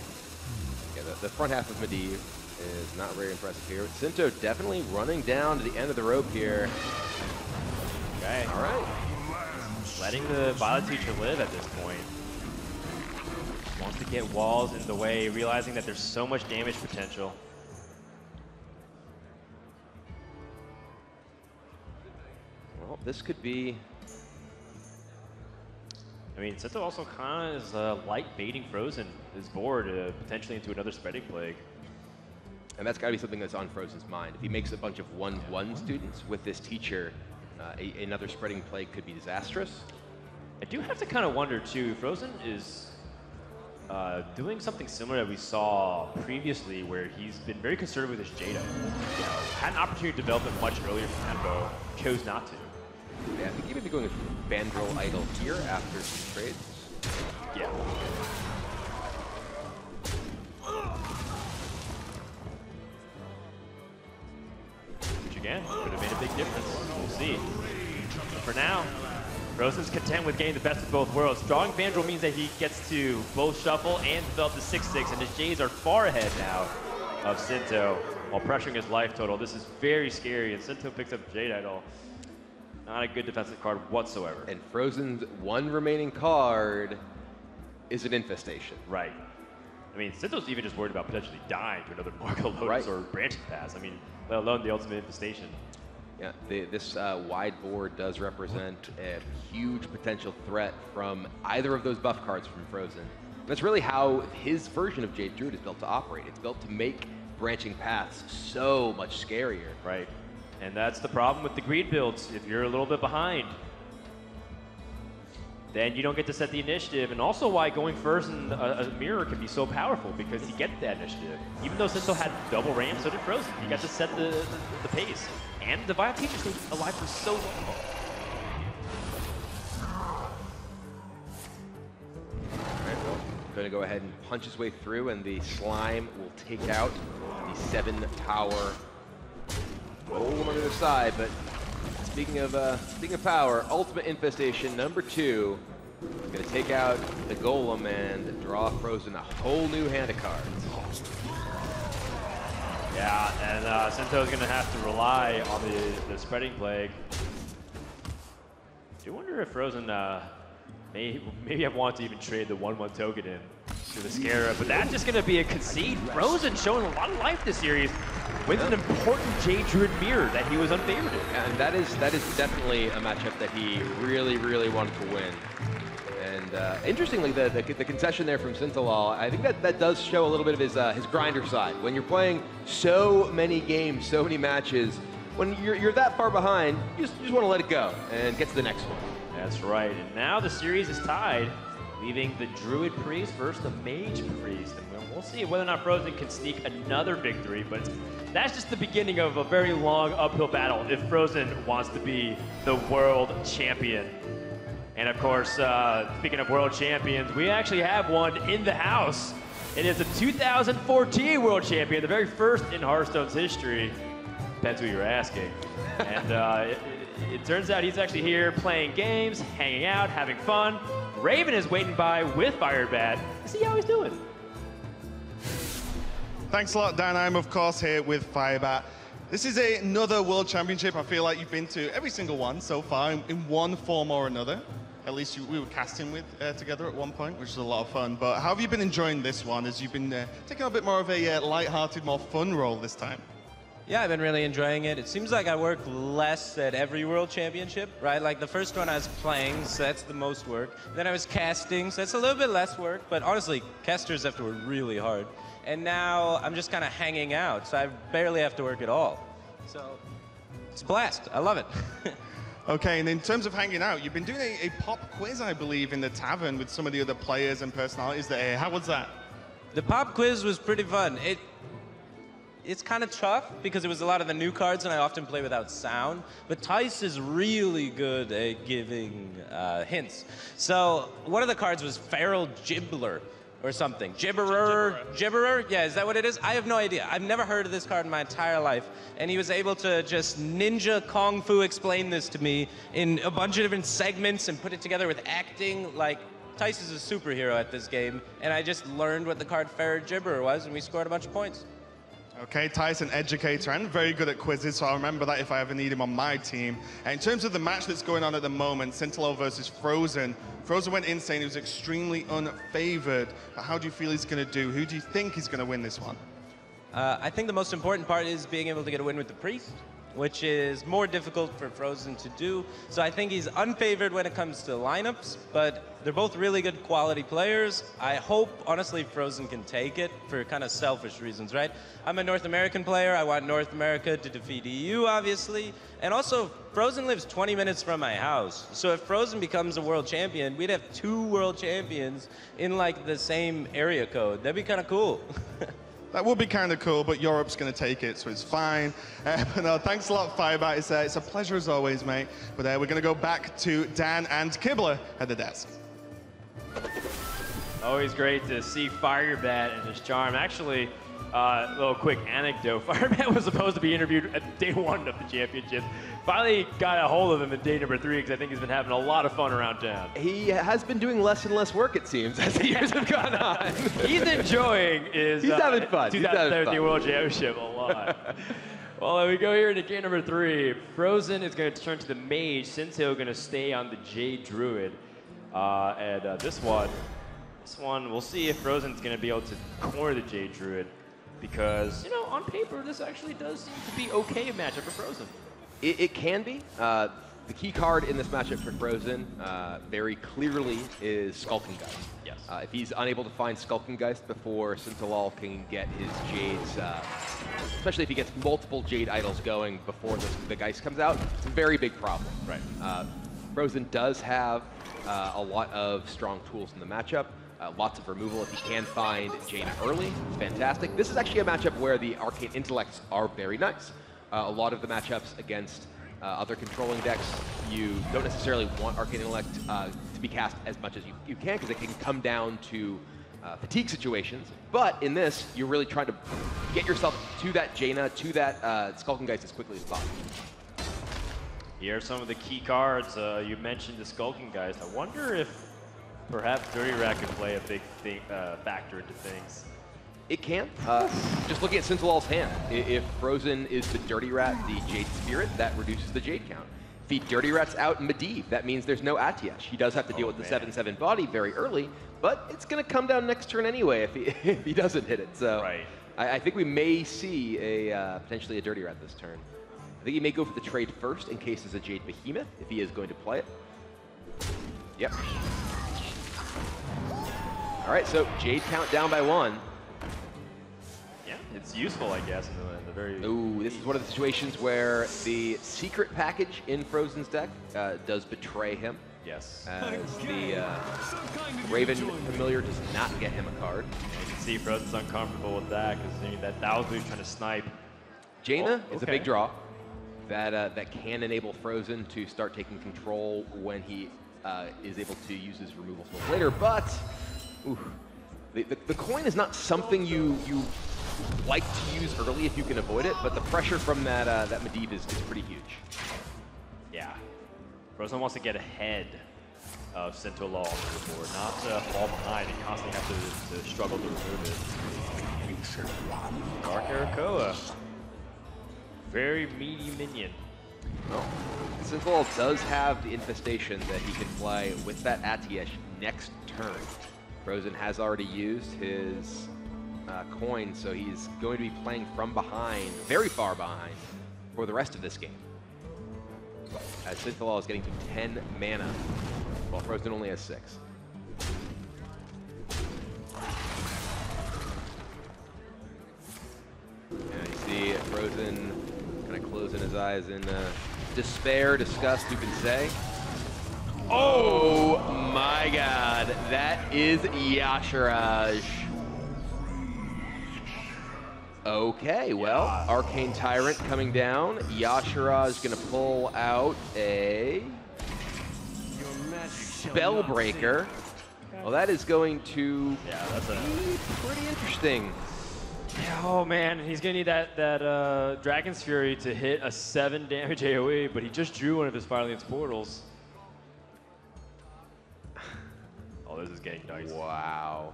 Yeah, the front half of Medivh is not very impressive here. Sinto definitely running down to the end of the rope here. Okay. All right. Letting the Violet Teacher live at this point. Wants to get walls in the way, realizing that there's so much damage potential. Well, this could be... I mean, Sinto also kind of is light baiting Fr0zen, his board, potentially into another spreading plague. And that's got to be something that's on Fr0zen's mind. If he makes a bunch of 1/1 students with this teacher, another spreading plague could be disastrous. I do have to kind of wonder, too, Fr0zen is doing something similar that we saw previously, where he's been very conservative with his Jada. Had an opportunity to develop it much earlier from tempo, chose not to. Yeah, I think he may be going with Bandrol Idol here after some trades. Yeah. Which again, could have made a big difference. We'll see. But for now, Fr0zen's content with getting the best of both worlds. Drawing Bandrol means that he gets to both shuffle and develop the 6/6, and his Jades are far ahead now of Sinto while pressuring his life total. This is very scary, and Sinto picks up Jade Idol. Not a good defensive card whatsoever. And Fr0zen's one remaining card is an infestation. Right. I mean, Sinto's even just worried about potentially dying to another Marco Lotus or branching pass. I mean, let alone the ultimate infestation. Yeah, this wide board does represent a huge potential threat from either of those buff cards from Fr0zen. That's really how his version of Jade Druid is built to operate. It's built to make branching paths so much scarier. Right. And that's the problem with the greed builds. If you're a little bit behind, then you don't get to set the initiative. And also why going first in a mirror can be so powerful, because you get that initiative. Even though Sinto had double ramp, so did Fr0zen. You got to set the pace. And the Violet Teacher stayed alive for so long. Alright, well, going to go ahead and punch his way through, and the slime will take out the 7-power golem on the other side. But speaking of power, Ultimate Infestation number 2 is going to take out the golem and draw Fr0zen a whole new hand of cards. Yeah, and Sinto's going to have to rely on the spreading plague. I do wonder if Fr0zen maybe I want to even trade the 1/1 token in to the Scarab, but that's just going to be a concede. Fr0zen showing a lot of life this series. wins an important Jade Druid mirror that he was unfavored in. And that is definitely a matchup that he really, really wanted to win. And interestingly, the concession there from Sintolol, I think that does show a little bit of his grinder side. When you're playing so many games, so many matches, when you're that far behind, you just want to let it go and get to the next one. That's right. And now the series is tied, leaving the Druid Priest versus the Mage Priest. And we'll see whether or not Fr0zen can sneak another victory, but that's just the beginning of a very long uphill battle if Fr0zen wants to be the world champion. And of course, speaking of world champions, we actually have one in the house. It is the 2014 world champion, the very first in Hearthstone's history. Depends who you're asking. And it turns out he's actually here playing games, hanging out, having fun. Raven is waiting by with Firebat to see how he's doing. Thanks a lot, Dan. I'm, of course, here with Firebat. This is another World Championship. I feel like you've been to every single one so far in one form or another. At least we were casting with together at one point, which was a lot of fun. But how have you been enjoying this one as you've been taking a bit more of a light-hearted, more fun role this time? Yeah, I've been really enjoying it. It seems like I work less at every World Championship, right? Like the first one I was playing, so that's the most work. Then I was casting, so that's a little bit less work. But honestly, casters have to work really hard. And now I'm just kind of hanging out, so I barely have to work at all. So it's a blast. I love it. Okay, and in terms of hanging out, you've been doing a pop quiz, I believe, in the tavern with some of the other players and personalities there. How was that? The pop quiz was pretty fun. It's kind of tough because it was a lot of the new cards and I often play without sound, but Tice is really good at giving hints. So one of the cards was Feral Gibbler or something. Gibberer? Yeah, is that what it is? I have no idea. I've never heard of this card in my entire life. And he was able to just ninja kung fu explain this to me in a bunch of different segments and put it together with acting. Like, Tice is a superhero at this game, and I just learned what the card Feral Gibberer was, and we scored a bunch of points. Okay, Tyson, educator and very good at quizzes, so I'll remember that if I ever need him on my team. And in terms of the match that's going on at the moment, Sintolol versus Fr0zen. Fr0zen went in saying he was extremely unfavored. But how do you feel he's going to do? Who do you think is going to win this one? I think the most important part is being able to get a win with the Priest, which is more difficult for Fr0zen to do. So I think he's unfavored when it comes to lineups, but they're both really good quality players. I hope, honestly, Fr0zen can take it for kind of selfish reasons, right? I'm a North American player. I want North America to defeat EU, obviously. And also, Fr0zen lives 20 minutes from my house. So if Fr0zen becomes a world champion, we'd have 2 world champions in like the same area code. That'd be kind of cool. That would be kind of cool, but Europe's going to take it, so it's fine. But no, thanks a lot, Firebat. It's a pleasure as always, mate. But we're going to go back to Dan and Kibler at the desk. Always great to see Firebat and his charm. Actually, a little quick anecdote. Firebat was supposed to be interviewed at day 1 of the championship. Finally got a hold of him at day number 3 because I think he's been having a lot of fun around town. He has been doing less and less work, it seems, as the years have gone on. He's enjoying his He's having fun. 2017 World Championship a lot. Well, we go here into game number 3. Fr0zen is going to turn to the Mage. Sintolol going to stay on the Jade Druid. This one, we'll see if Fr0zen's going to be able to corner the Jade Druid. Because, you know, on paper, this actually does seem to be okay matchup for Fr0zen. It can be. The key card in this matchup for Fr0zen very clearly is Skulking Geist. Yes. If he's unable to find Skulking Geist before Sintolol can get his Jades, especially if he gets multiple Jade idols going before the Geist comes out, it's a very big problem. Right. Fr0zen does have a lot of strong tools in the matchup. Lots of removal if he can find Jaina early. It's fantastic. This is actually a matchup where the Arcane Intellects are very nice. A lot of the matchups against other controlling decks, you don't necessarily want Arcane Intellect to be cast as much as you can, because it can come down to fatigue situations. But in this, you're really trying to get yourself to that Jaina, to that Skulking Geist as quickly as possible. Here are some of the key cards. You mentioned the Skulking Geist. I wonder if perhaps Dirty Rat could play a big factor into things. It can. Just looking at Sintolol's hand, if Fr0zen is the Dirty Rat, the Jade Spirit, that reduces the Jade count. If he Dirty Rat's out Medivh, that means there's no Atiesh. He does have to deal with the 7/7 body very early, but it's going to come down next turn anyway if he doesn't hit it. So right. I think we may see a potentially a dirty rat this turn. I think he may go for the trade first in case there's a Jade Behemoth, if he is going to play it. Yep. All right, so Jade count down by 1. Yeah, it's useful, I guess, in the very... Ooh, this is one of the situations where the secret package in Fr0zen's deck does betray him. Yes. As the Raven Familiar does not get him a card. You can see Fr0zen's uncomfortable with that because that was trying to snipe. Jaina is a big draw that can enable Fr0zen to start taking control when he is able to use his removal spells later. But ooh, the coin is not something you like to use early if you can avoid it. But the pressure from that Medivh is pretty huge. Yeah. Fr0zen wants to get ahead of Sintolol on the board, not to fall behind and constantly have to struggle to remove it. Dark Arakoa. Very meaty minion. Oh. Sintolol does have the infestation that he can play with that Atiesh next turn. Fr0zen has already used his coin, so he's going to be playing from behind, very far behind, for the rest of this game. As Sintolol is getting to 10 mana, while Fr0zen only has 6. And you see Fr0zen kind of closing his eyes in despair, disgust, you can say. Oh my god, that is Yashiraj. Okay, well, Arcane Tyrant coming down. Yashiraj gonna pull out a Spellbreaker. Well, that is going to be pretty interesting. Oh man, he's gonna need that Dragon's Fury to hit a 7 damage AoE, but he just drew one of his Firelance portals. Oh, this is getting nice. Wow.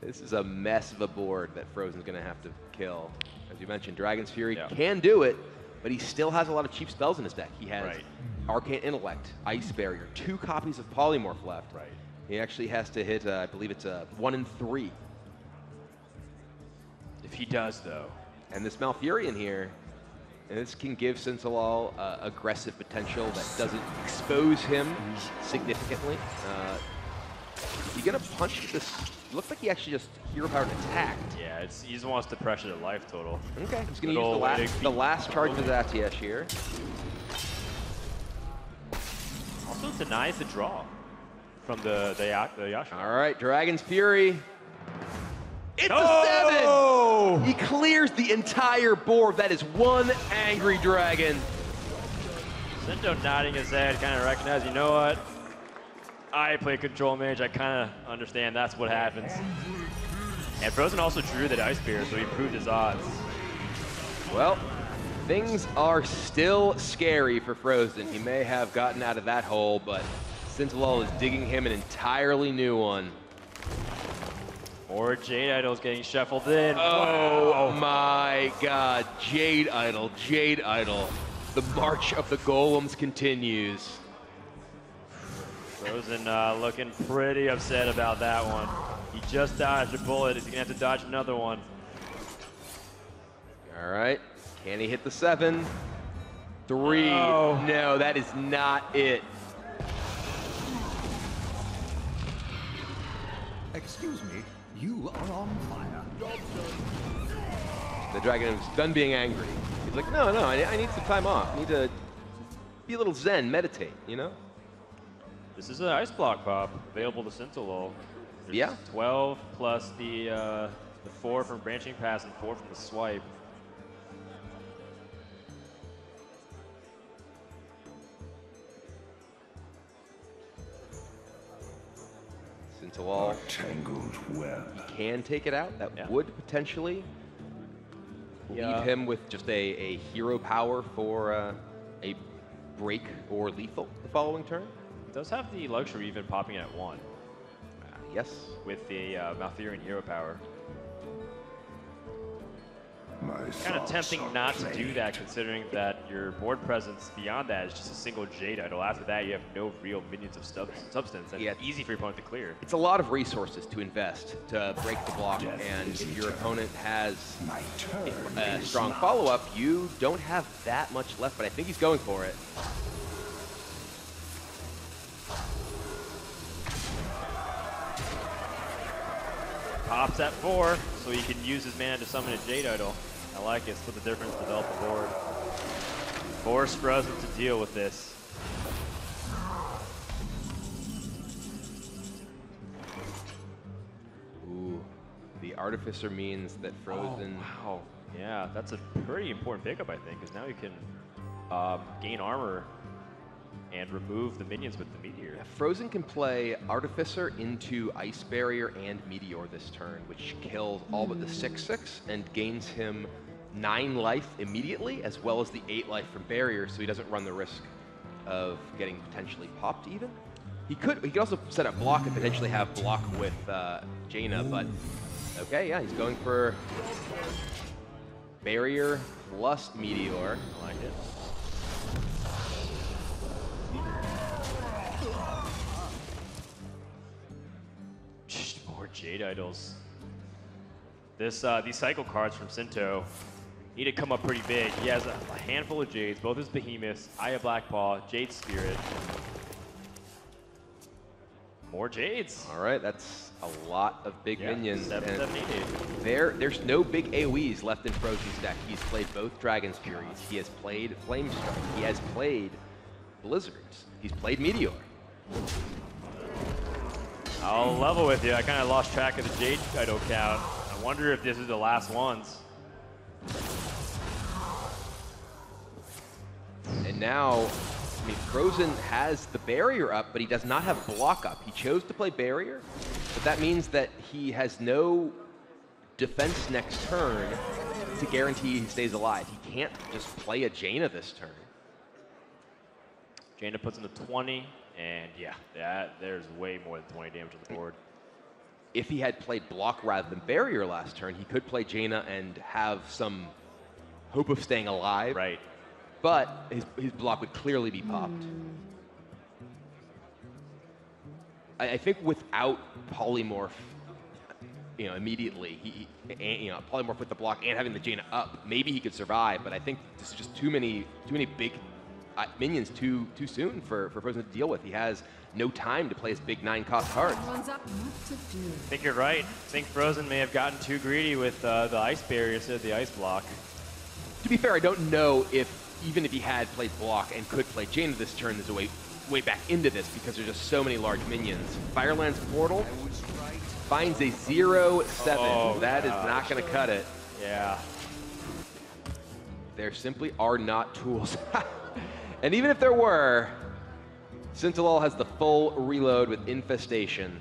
This is a mess of a board that Fr0zen's going to have to kill. As you mentioned, Dragon's Fury can do it, but he still has a lot of cheap spells in his deck. He has Arcane Intellect, Ice Barrier, 2 copies of Polymorph left. Right. He actually has to hit, I believe it's 1 and 3. If he does, though. And this Malfurion here, and this can give Sintolol aggressive potential that doesn't expose him significantly. He's going to punch with this. Looks like he actually just hero powered attacked. Yeah, he just wants to pressure the life total. Okay, he's going to use the last charge of his Atiesh here. Also denies the draw from the Yashiraj. All right, Dragon's Fury. It's a 7! He clears the entire board. That is one angry dragon. Sinto nodding his head, kind of recognizing, you know what? I play control mage, I kind of understand that's what happens. And Fr0zen also drew that Ice Spear, so he improved his odds. Well, things are still scary for Fr0zen. He may have gotten out of that hole, but Sintolol is digging him an entirely new one. More Jade Idols getting shuffled in. Oh my god, Jade Idol, Jade Idol. The march of the golems continues. Fr0zen looking pretty upset about that one. He just dodged a bullet. He's going to have to dodge another one. All right. Can he hit the 7? 3. Oh. No, that is not it. Excuse me, you are on fire. The dragon is done being angry. He's like, no, I need some time off. I need to be a little zen, meditate, you know? This is an Ice Block pop available to Sintolol. There's 12 plus the 4 from Branching Pass and 4 from the Swipe. Sintolol can take it out. That would potentially leave him with just a hero power for a break or lethal the following turn. Does have the luxury even popping at 1. Yes. With the Malfurion hero power. Kind of tempting not to do that, considering that your board presence beyond that is just a single Jade Idol. After that, you have no real minions of substance, and it's easy for your opponent to clear. It's a lot of resources to invest to break the block, and if your opponent has a strong follow-up, you don't have that much left, but I think he's going for it. Pops at 4, so he can use his mana to summon a Jade Idol. I like it. Split the difference, develop the board. Force Fr0zen to deal with this. Ooh, the Artificer means that Fr0zen... Oh, wow. Yeah, that's a pretty important pickup, I think, because now you can gain armor and remove the minions with the Meteor. Fr0zen can play Artificer into Ice Barrier and Meteor this turn, which kills all but the 6/6 and gains him 9 life immediately, as well as the 8 life from Barrier, so he doesn't run the risk of getting potentially popped even. He could also set up block and potentially have block with Jaina, but okay, yeah, he's going for Barrier plus Meteor. I like it. More Jade Idols. These cycle cards from Sinto need to come up pretty big. He has a handful of Jades, both his Behemoths, Eye of Blackpaw, Jade Spirit. More Jades. All right, that's a lot of big minions. 7, 7, 8, 8. There's no big AoEs left in Fr0zen's deck. He's played both Dragon's Furies. He has played Flame Strike. He has played Blizzards. He's played Meteor. I'll level with you. I kind of lost track of the Jade Idol count. I wonder if this is the last ones. And now, I mean, Fr0zen has the Barrier up, but he does not have block up. He chose to play Barrier, but that means that he has no defense next turn to guarantee he stays alive. He can't just play a Jaina this turn. Jaina puts in the 20, and yeah, there's way more than 20 damage on the board. If he had played block rather than Barrier last turn, he could play Jaina and have some hope of staying alive. Right. But his block would clearly be popped. I think without Polymorph, immediately, Polymorph with the block and having the Jaina up, maybe he could survive, but I think this is just too many big minions too soon for Fr0zen to deal with. He has no time to play his big 9-cost cards. I think you're right. I think Fr0zen may have gotten too greedy with the Ice Barrier instead of the Ice Block. To be fair, I don't know even if he had played block and could play Jaina this turn, there's a way back into this because there's just so many large minions. Fireland's Portal finds a 0/7. Oh, that is not going to cut it. Yeah. There simply are not tools. And even if there were, Sintolol has the full reload with Infestation.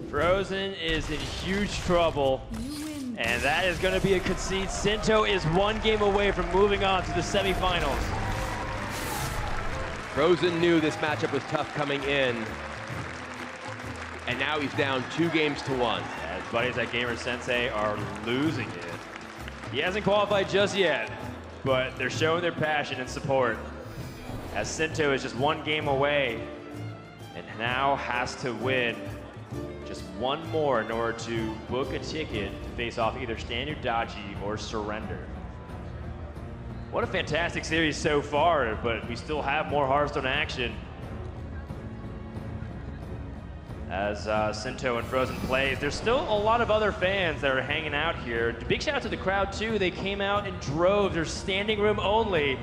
Fr0zen is in huge trouble, and that is going to be a concede. Sinto is 1 game away from moving on to the semifinals. Fr0zen knew this matchup was tough coming in, and now he's down 2 games to 1. His buddies at Gamer Sensei are losing it. He hasn't qualified just yet, but they're showing their passion and support, as Sinto is just 1 game away and now has to win just 1 more in order to book a ticket to face off either Standard Dachi or Surrender. What a fantastic series so far, but we still have more Hearthstone action as Sinto and Fr0zen plays. There's still a lot of other fans that are hanging out here. Big shout out to the crowd too. They came out in droves. There's standing room only.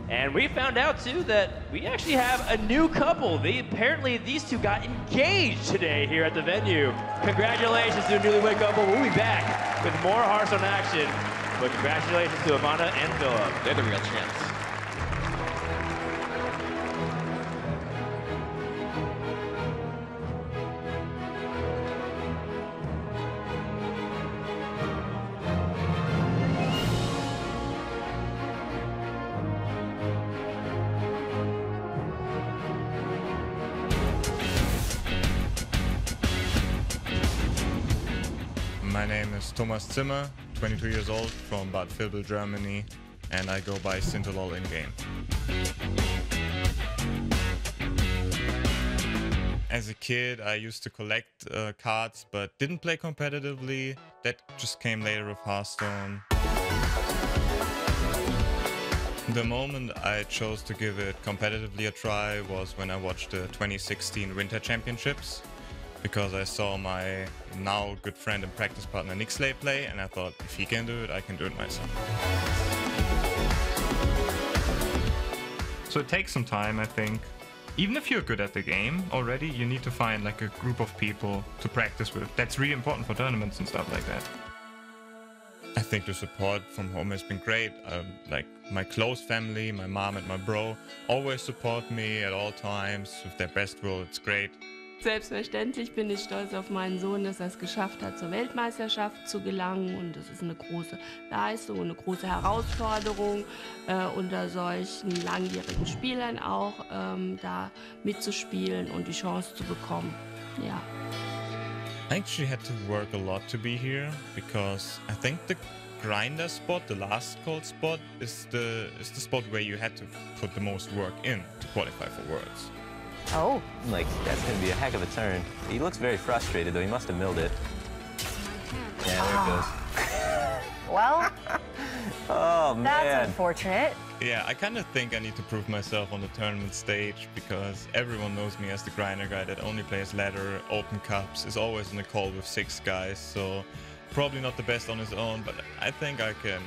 And we found out too that we actually have a new couple. Apparently these two got engaged today here at the venue. Congratulations to a newlywed couple. We'll be back with more Hearthstone action. But congratulations to Amanda and Philip. They're the real champs. My name is Thomas Zimmer, 22 years old, from Bad Vilbel, Germany, and I go by Sintolol in-game. As a kid, I used to collect cards, but didn't play competitively. That just came later with Hearthstone. The moment I chose to give it competitively a try was when I watched the 2016 Winter Championships, because I saw my now good friend and practice partner Nixley play, and I thought, if he can do it, I can do it myself. So it takes some time, I think. Even if you're good at the game already, you need to find like a group of people to practice with. That's really important for tournaments and stuff like that. I think the support from home has been great. Like my close family, my mom and my bro, always support me at all times with their best will. It's great. Selbstverständlich bin ich stolz auf meinen Sohn, dass er es geschafft hat, zur Weltmeisterschaft zu gelangen. Und das ist eine große Leistung und eine große Herausforderung, unter solchen langjährigen Spielern auch da mitzuspielen und die Chance zu bekommen. Ja. I actually had to work a lot to be here, because I think the grinder spot, the last call spot, is the spot where you had to put the most work in to qualify for Worlds. Oh. Like, that's going to be a heck of a turn. He looks very frustrated, though. He must have milled it. Yeah, there it goes. Well, oh, man. That's unfortunate. Yeah, I kind of think I need to prove myself on the tournament stage, because everyone knows me as the grinder guy that only plays ladder, open cups, is always in a call with 6 guys, so probably not the best on his own, but I think I can.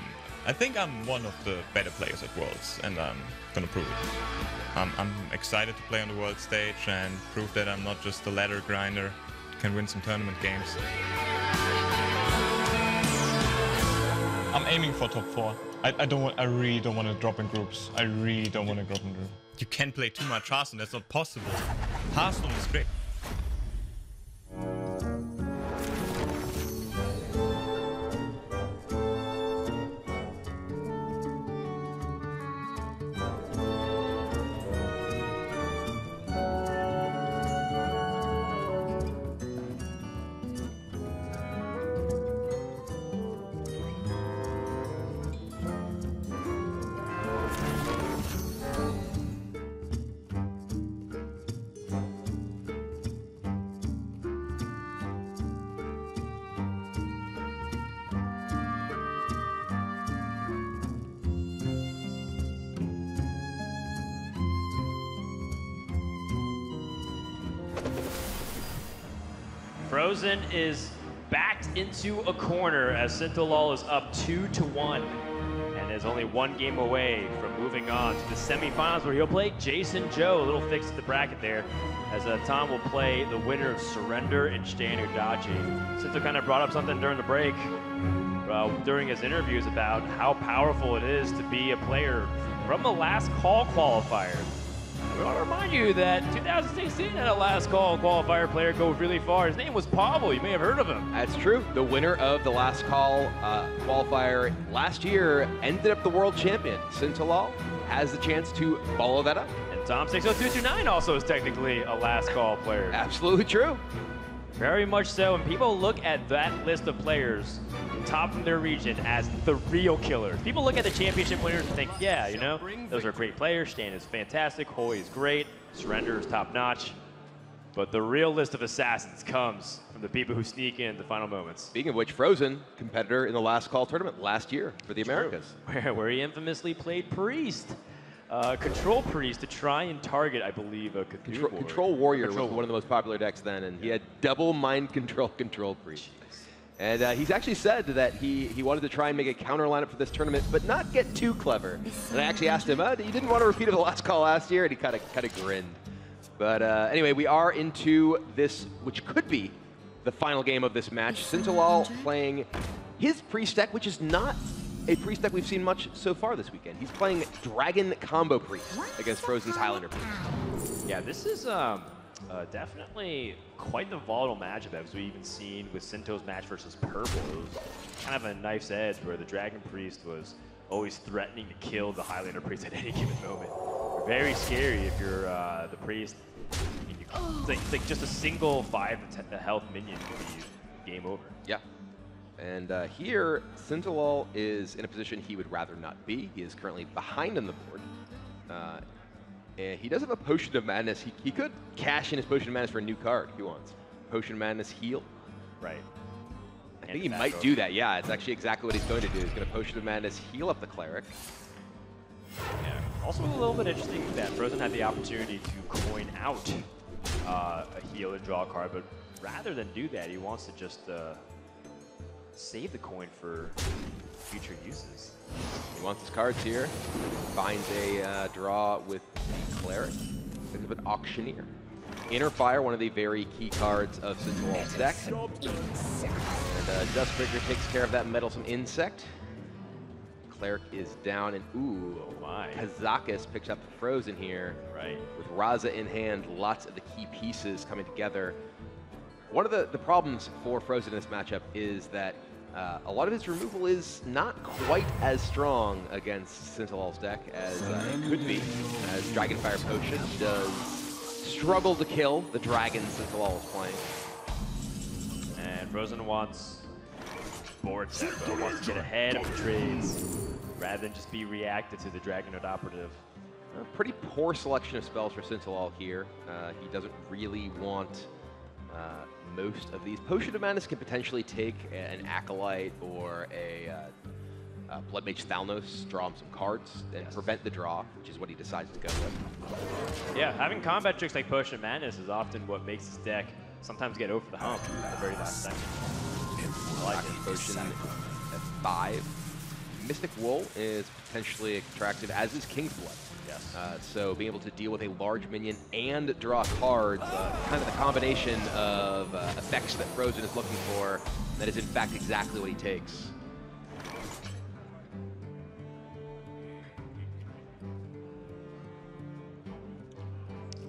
I think I'm one of the better players at Worlds, and I'm gonna prove it. I'm excited to play on the world stage and prove that I'm not just a ladder grinder, can win some tournament games. I'm aiming for top 4. I really don't want to drop in groups. I really don't want to drop in groups. You can't play too much Hearthstone, that's not possible. Hearthstone is great. Fr0zen is backed into a corner as Sintolol is up 2-1 and is only 1 game away from moving on to the semifinals, where he'll play Jason Joe. A little fix to the bracket there, as Tom will play the winner of Surrender and Standardachi. Sinto kind of brought up something during the break, during his interviews, about how powerful it is to be a player from the last call qualifier. We want to remind you that 2016 had a last call qualifier player go really far. His name was Pavel. You may have heard of him. That's true. The winner of the last call qualifier last year ended up the world champion. Sintolol has the chance to follow that up. And Tom 60229 also is technically a last call player. Absolutely true. Very much so. And people look at that list of players, top in their region, as the real killers. People look at the championship winners and think, yeah, you know, those are great players. Stan is fantastic. Hoy is great. Surrender is top notch. But the real list of assassins comes from the people who sneak in the final moments. Speaking of which, Fr0zen, competitor in the last call tournament last year for the Americas. Where he infamously played Priest. Control Priest to try and target, I believe, a Cthulhu Control Warrior was one of the most popular decks then, and he had double Mind Control Priest. And he's actually said that he wanted to try and make a counter lineup for this tournament, but not get too clever. And I actually asked him, you didn't want to repeat it the last call last year? And he kind of grinned. But anyway, we are into this, which could be the final game of this match. Sintolol playing his Priest deck, which is not a Priest deck we've seen much so far this weekend. He's playing Dragon Combo Priest against Fr0zen's Highlander Priest. Yeah, this is definitely quite the volatile matchup, as we've even seen with Sinto's match versus Purple. It was kind of a knife's edge, where the Dragon Priest was always threatening to kill the Highlander Priest at any given moment. Very scary if you're the Priest. It's like just a single 5 health minion could be game over. Yeah. And here, Sintolol is in a position he would rather not be. He is currently behind on the board. And he does have a Potion of Madness. He could cash in his Potion of Madness for a new card if he wants. Potion of Madness heal. Right. I think he might do that. Yeah, it's actually exactly what he's going to do. He's going to Potion of Madness, heal up the Cleric. Yeah. Also a little bit interesting that Fr0zen had the opportunity to coin out a heal and draw a card, but rather than do that, he wants to just save the coin for future uses. He wants his cards here. Finds a draw with the Cleric. Picks up an Auctioneer. Inner Fire, one of the very key cards of Sintolol's deck. And Dustbreaker takes care of that Meddlesome Insect. Cleric is down, and ooh, Kazakus picks up Fr0zen here. Right. With Raza in hand, lots of the key pieces coming together. One of the problems for Fr0zen in this matchup is that a lot of his removal is not quite as strong against Sintolol's deck as it could be, as Dragonfire Potion does struggle to kill the dragons Sintolol is playing. And Fr0zen wants board tempo, wants to get ahead of the trades rather than just be reactive to the Dragonode Operative. A pretty poor selection of spells for Sintolol here. He doesn't really want most of these. Potion of Madness can potentially take an Acolyte or a Blood Mage Thalnos, draw him some cards, and prevent the draw, which is what he decides to go with. Yeah, having combat tricks like Potion of Madness is often what makes his deck sometimes get over the hump at the very last second. I like it. Potion at 5. Mystic Wool is potentially attractive, as is King's Blood. Yes. So being able to deal with a large minion and draw cards, kind of the combination of effects that Fr0zen is looking for, that is in fact exactly what he takes.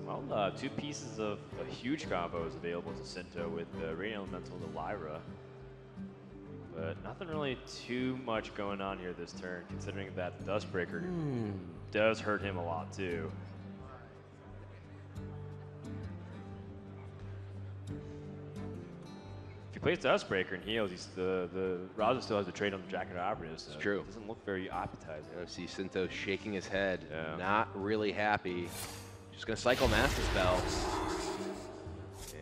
Well, 2 pieces of a huge combo is available to Sinto with the Radiant Elemental and the Lyra. But nothing really too much going on here this turn, considering that the Dustbreaker does hurt him a lot too. If he plays Dustbreaker and heals, the Raza still has the trade on the Dragonode Operative. So it's true. It doesn't look very appetizing. I see Sinto shaking his head, not really happy. Just gonna cycle Master Spell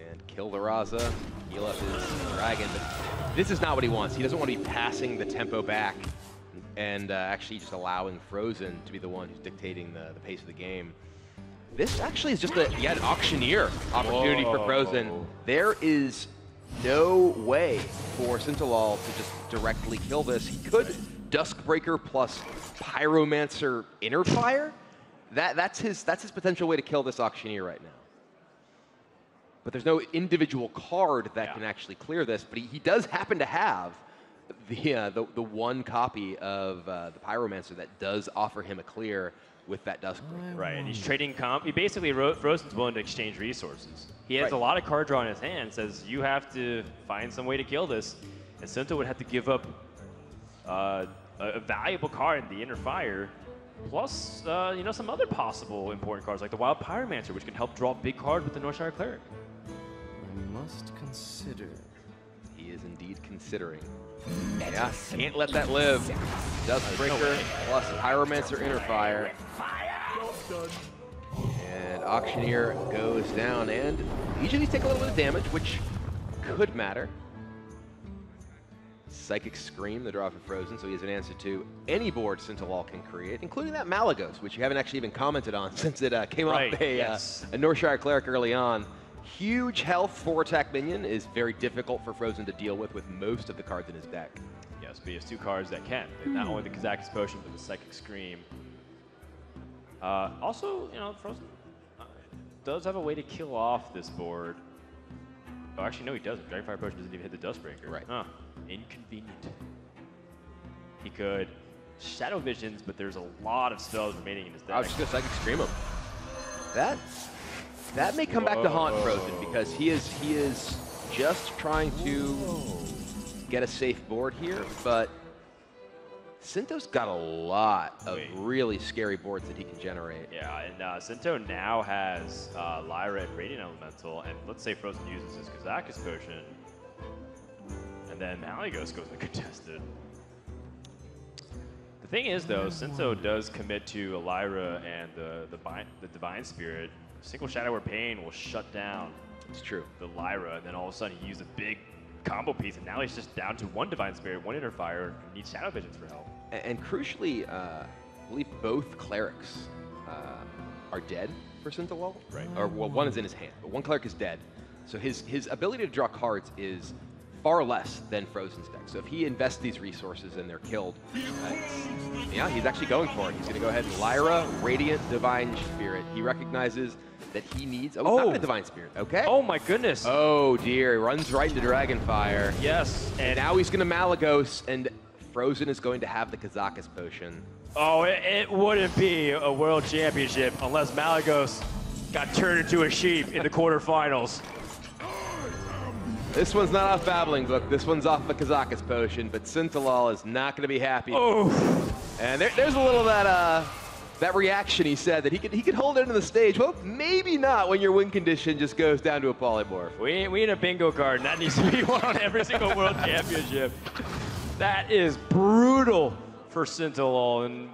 and kill the Raza, heal up his dragon. But this is not what he wants. He doesn't want to be passing the tempo back and actually just allowing Fr0zen to be the one who's dictating the pace of the game. This actually is just yet an Auctioneer opportunity for Fr0zen. There is no way for Sintolol to just directly kill this. He could Duskbreaker plus Pyromancer Inner Fire. That's his potential way to kill this Auctioneer right now. But there's no individual card that can actually clear this, but he does happen to have the one copy of the Pyromancer that does offer him a clear with that Duskbreaker. Right, and he's trading comp. He basically, Fr0zen's willing to exchange resources. He has a lot of card draw in his hand, says you have to find some way to kill this, and Sinto would have to give up a valuable card in the Inner Fire, plus you know, some other possible important cards like the Wild Pyromancer, which can help draw big cards with the Northshire Cleric. I must consider. He is indeed considering. Yeah, can't let that live. Duskbreaker plus Pyromancer Inner Fire. And Auctioneer goes down, and each of these take a little bit of damage, which could matter. Psychic Scream, the draw for Fr0zen, so he has an answer to any board Sintolol can create, including that Malagos, which you haven't actually even commented on since it came off a Northshire Cleric early on. Huge health 4-attack minion is very difficult for Fr0zen to deal with most of the cards in his deck. Yes, but he has 2 cards that can. Not only the Kazakus Potion, but the Psychic Scream. Also, you know, Fr0zen does have a way to kill off this board. Oh, actually, no, he doesn't. Dragonfire Potion doesn't even hit the Dustbreaker. Right. Huh. Inconvenient. He could Shadow Visions, but there's a lot of spells remaining in his deck. I was just gonna Psychic Scream him. That may come back to haunt Fr0zen, because he is just trying to get a safe board here, but Sinto's got a lot of really scary boards that he can generate. Yeah, and Sinto now has Lyra and Radiant Elemental, and let's say Fr0zen uses his Kazakus Potion, and then Malygos goes uncontested. The thing is, though, Sinto does commit to a Lyra and the Divine Spirit. Single Shadow or Pain will shut down. It's true. The Lyra, and then all of a sudden he used a big combo piece, and now he's just down to one Divine Spirit, one Inner Fire, and needs Shadow Visions for help. And crucially, I believe both clerics are dead for Sintolol. Right. Or, well, one is in his hand, but one cleric is dead. So his ability to draw cards is far less than Fr0zen's deck. So if he invests these resources and they're killed, yeah, he's actually going for it. He's going to go ahead and Lyra, Radiant, Divine Spirit. He recognizes that he needs, not a Divine Spirit, okay? Oh my goodness. Oh dear, he runs right into Dragonfire. Yes. And now he's going to Malygos, and Fr0zen is going to have the Kazakus potion. Oh, it wouldn't be a world championship unless Malygos got turned into a sheep in the quarterfinals. This one's not off Babbling Book. This one's off the Kazakus potion, but Sintolol is not going to be happy. Oh. And there's a little that reaction he said that he could hold it into the stage. Well, maybe not when your win condition just goes down to a polymorph. We need a bingo card, and that needs to be one on every single world championship. That is brutal for Sintolol, and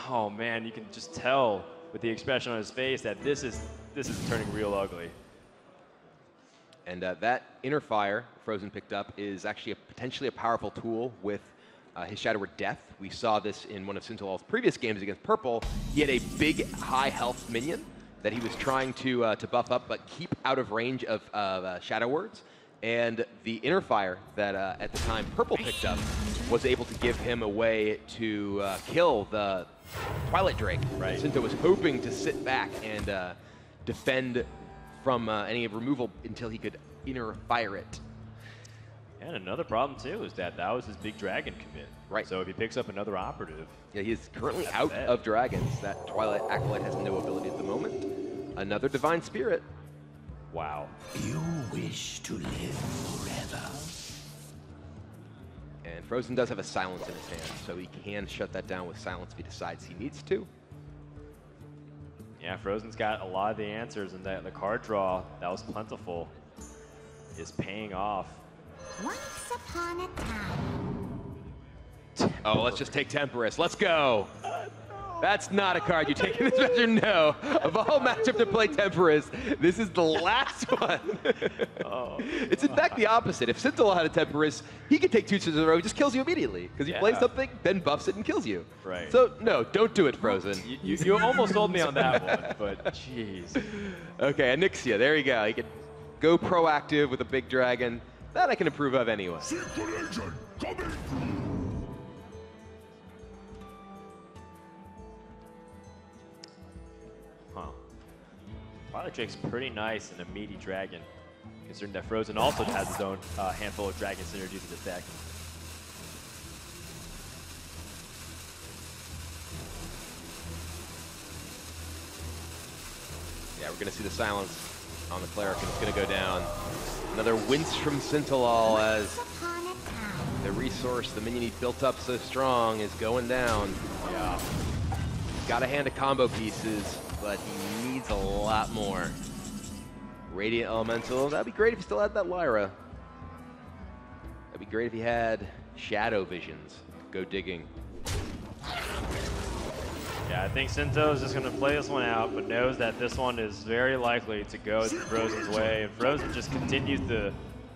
oh man, you can just tell with the expression on his face that this is turning real ugly. And that Inner Fire Fr0zen picked up is actually potentially a powerful tool with his Shadow Word Death. We saw this in one of Sintolol's previous games against Purple. He had a big high health minion that he was trying to buff up but keep out of range of Shadow Words. And the Inner Fire that at the time Purple picked up was able to give him a way to kill the Twilight Drake. Right. Sinto was hoping to sit back and defend from any removal until he could Inner Fire it. And another problem too is that was his big dragon commit. Right. So if he picks up another operative. Yeah, he is currently out of dragons. That Twilight Acolyte has no ability at the moment. Another Divine Spirit. Wow. You wish to live forever. And Fr0zen does have a Silence in his hand, so he can shut that down with Silence if he decides he needs to. Yeah, Fr0zen's got a lot of the answers, and the card draw that was plentiful is paying off. Once upon a time. Oh, let's just take Temperus. Let's go. That's not a card you take in this measure, no. Of all matchup to play Temperus, this is the last one. It's in fact the opposite. If Sintolol had a Temperus, he could take 2 turns in a row, he just kills you immediately. Because he plays something, then buffs it and kills you. Right. So, no, don't do it, Fr0zen. You almost sold me on that one, but jeez. Okay, Onyxia, there you go. You can go proactive with a big dragon. That I can approve of anyway. Huh. Twilight Drake's pretty nice and a meaty dragon, considering that Fr0zen also has his own handful of dragon synergies in his deck. Yeah, we're going to see the Silence on the cleric, and it's going to go down. Another wince from Sintolol as the resource, the minion he built up so strong, is going down. Yeah. Got a hand of combo pieces, but he needs a lot more. Radiant Elemental, that'd be great if he still had that Lyra. That'd be great if he had Shadow Visions. Go digging. Yeah, I think Sinto is just going to play this one out, but knows that this one is very likely to go Fr0zen's way. And Fr0zen just continues the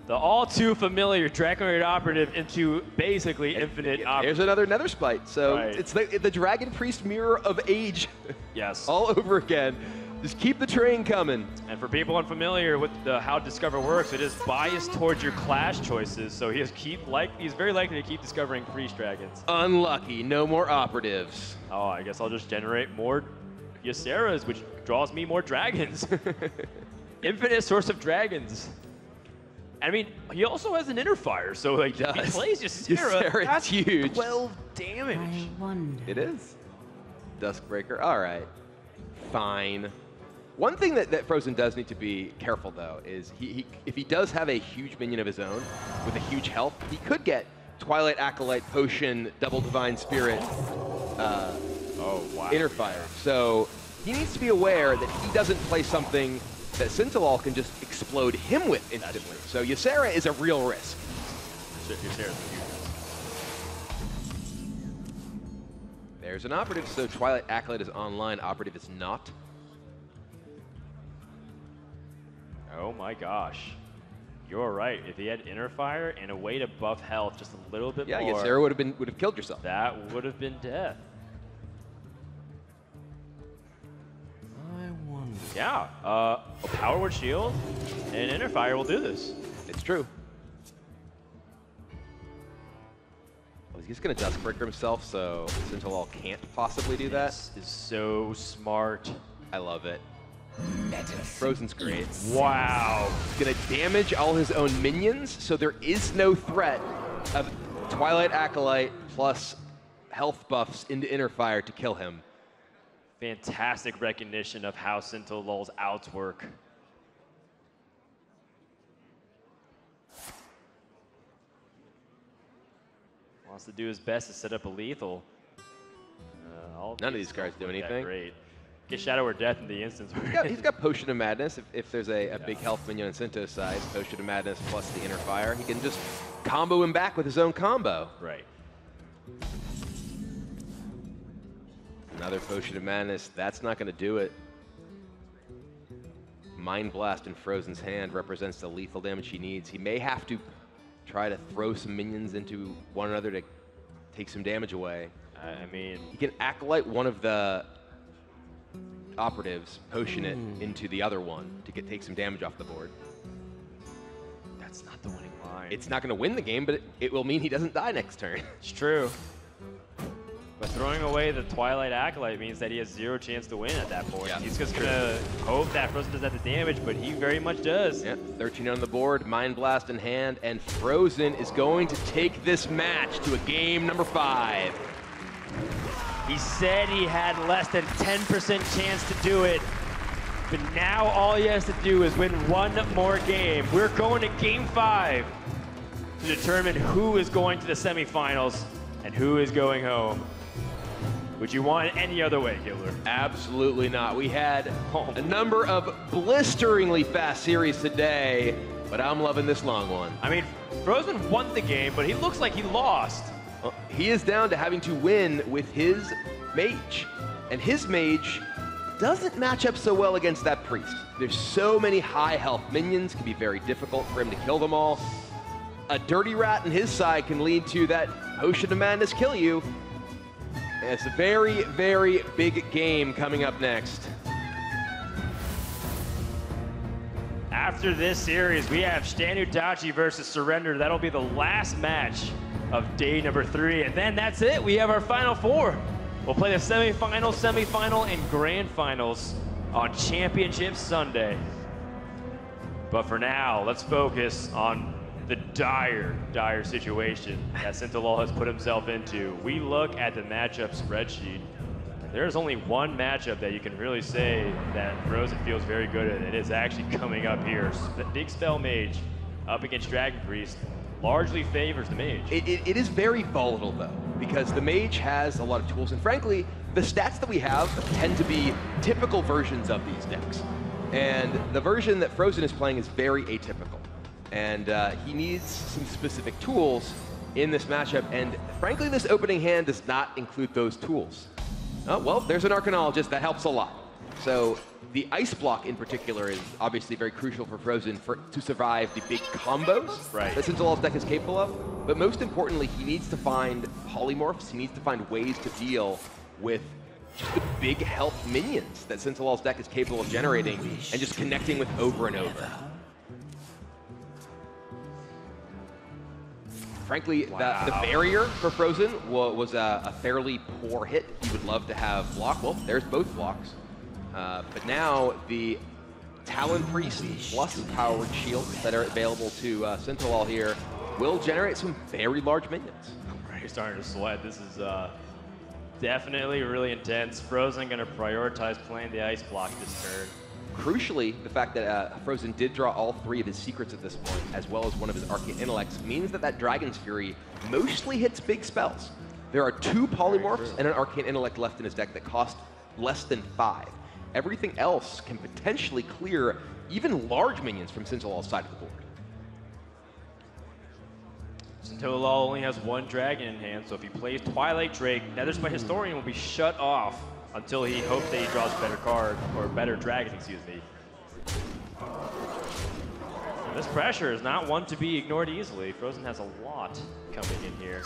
all too familiar Dragon Operative into basically infinite operative. There's another Nether Spite. So it's the Dragon Priest Mirror of Age. Yes. All over again. Just keep the train coming. And for people unfamiliar with how Discover works, it is biased towards your clash choices. So he's very likely to keep discovering Priest Dragons. Unlucky, no more operatives. Oh, I guess I'll just generate more Yseras, which draws me more dragons. Infinite source of dragons. I mean, he also has an Inner Fire, so like if he plays Ysera, that's huge. 12 damage. I wonder. It is. Duskbreaker, all right. Fine. One thing that Fr0zen does need to be careful, though, is if he does have a huge minion of his own with a huge health, he could get Twilight Acolyte, Potion, Double Divine Spirit, Inner Fire. So he needs to be aware that he doesn't play something that Sintolol can just explode him with instantly. So Ysera is a real risk. shares the futures. There's an operative, so Twilight Acolyte is online, operative is not. Oh my gosh. You're right. If he had Inner Fire and a way to buff health just a little bit more. Yeah, Ysera would have killed yourself. That would have been death. I wonder. Yeah, a Power Word Shield and Inner Fire will do this. It's true. Well, he's going to Duskbreaker himself, so Sintolol can't possibly do that. This is so smart. I love it. Fr0zen's great. Wow. He's going to damage all his own minions, so there is no threat of Twilight Acolyte plus health buffs into Inner Fire to kill him. Fantastic recognition of how Sintolol's outs work. Wants to do his best to set up a lethal. None of these cards do anything. Great. Get Shadow or Death in the instance. He's got Potion of Madness. If there's a big health minion on Sinto's side, Potion of Madness plus the Inner Fire, he can just combo him back with his own combo. Right. Another Potion of Madness. That's not going to do it. Mind Blast in Fr0zen's hand represents the lethal damage he needs. He may have to try to throw some minions into one another to take some damage away. I mean, he can Acolyte one of the operatives, potion it into the other one to take some damage off the board. That's not the winning line. It's not going to win the game, but it will mean he doesn't die next turn. It's true. But throwing away the Twilight Acolyte means that he has zero chance to win at that point. Yeah, he's just going to hope that Fr0zen does that the damage, but he very much does. Yeah, 13 on the board, Mind Blast in hand, and Fr0zen is going to take this match to a game number 5. He said he had less than 10% chance to do it, but now all he has to do is win one more game. We're going to game 5 to determine who is going to the semifinals and who is going home. Would you want it any other way, Gilbert? Absolutely not. We had a number of blisteringly fast series today, but I'm loving this long one. I mean, Fr0zen won the game, but he looks like he lost. He is down to having to win with his mage. And his mage doesn't match up so well against that priest. There's so many high health minions, it can be very difficult for him to kill them all. A dirty rat in his side can lead to that Potion of Madness kill you. And it's a very, very big game coming up next. After this series, we have Stanutachi versus Surrender. That'll be the last match of day number 3, and then that's it. We have our final 4. We'll play the semifinal, and grand finals on Championship Sunday. But for now, let's focus on the dire situation that Sintolol has put himself into. We look at the matchup spreadsheet. There's only one matchup that you can really say that Fr0zen feels very good at. It is actually coming up here. Big Spell Mage up against Dragon Priest. Largely favors the mage. It is very volatile, though, because the mage has a lot of tools, and frankly, the stats that we have tend to be typical versions of these decks. And the version that Fr0zen is playing is very atypical, and he needs some specific tools in this matchup, and frankly, this opening hand does not include those tools. Oh, well, there's an Arcanologist. That helps a lot. So the Ice Block in particular is obviously very crucial for Fr0zen to survive the big combos that Sintolol's deck is capable of. But most importantly, he needs to find polymorphs. He needs to find ways to deal with just the big health minions that Sintolol's deck is capable of generating and just connecting with over and over. Frankly, the barrier for Fr0zen was a fairly poor hit. He would love to have block. Well, there's both blocks. But now the Talon Priest plus Power Word Shield that are available to Sintolol here will generate some very large minions. You're starting to sweat. This is definitely really intense. Fr0zen going to prioritize playing the Ice Block this turn. Crucially, the fact that Fr0zen did draw all 3 of his secrets at this point, as well as one of his Arcane Intellects, means that Dragon's Fury mostly hits big spells. There are 2 polymorphs and an Arcane Intellect left in his deck that cost less than 5. Everything else can potentially clear even large minions from Sintolol's side of the board. Sintolol only has one dragon in hand, so if he plays Twilight Drake, Netherspite Historian will be shut off until he hopes that he draws a better card, or a better dragon, excuse me. This pressure is not one to be ignored easily. Fr0zen has a lot coming in here.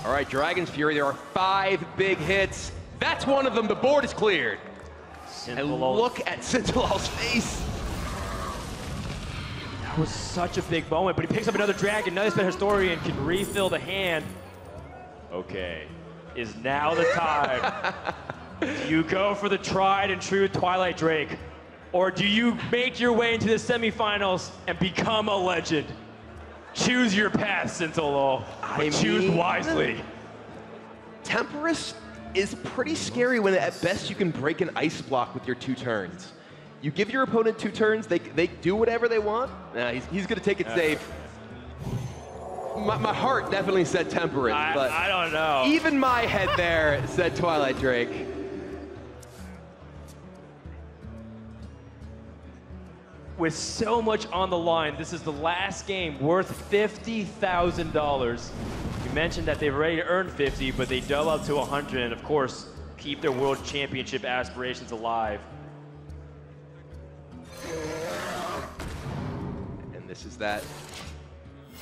All right, Dragon's Fury, there are 5 big hits. That's one of them, the board is cleared. And look at Sintolol's face. That was such a big moment, but he picks up another dragon. Netherspite Historian can refill the hand. Okay, is now the time. Do you go for the tried and true Twilight Drake, or do you make your way into the semifinals and become a legend? Choose your path, Sintolol, but choose wisely. Temperus is pretty scary when at best you can break an ice block with your 2 turns. You give your opponent 2 turns, they do whatever they want. Nah, he's gonna take it safe. My heart definitely said Temperus, but I don't know. Even my head there said Twilight Drake. With so much on the line, this is the last game worth $50,000. You mentioned that they've already earned 50, but they double up to 100, and of course, keep their world championship aspirations alive. And this is that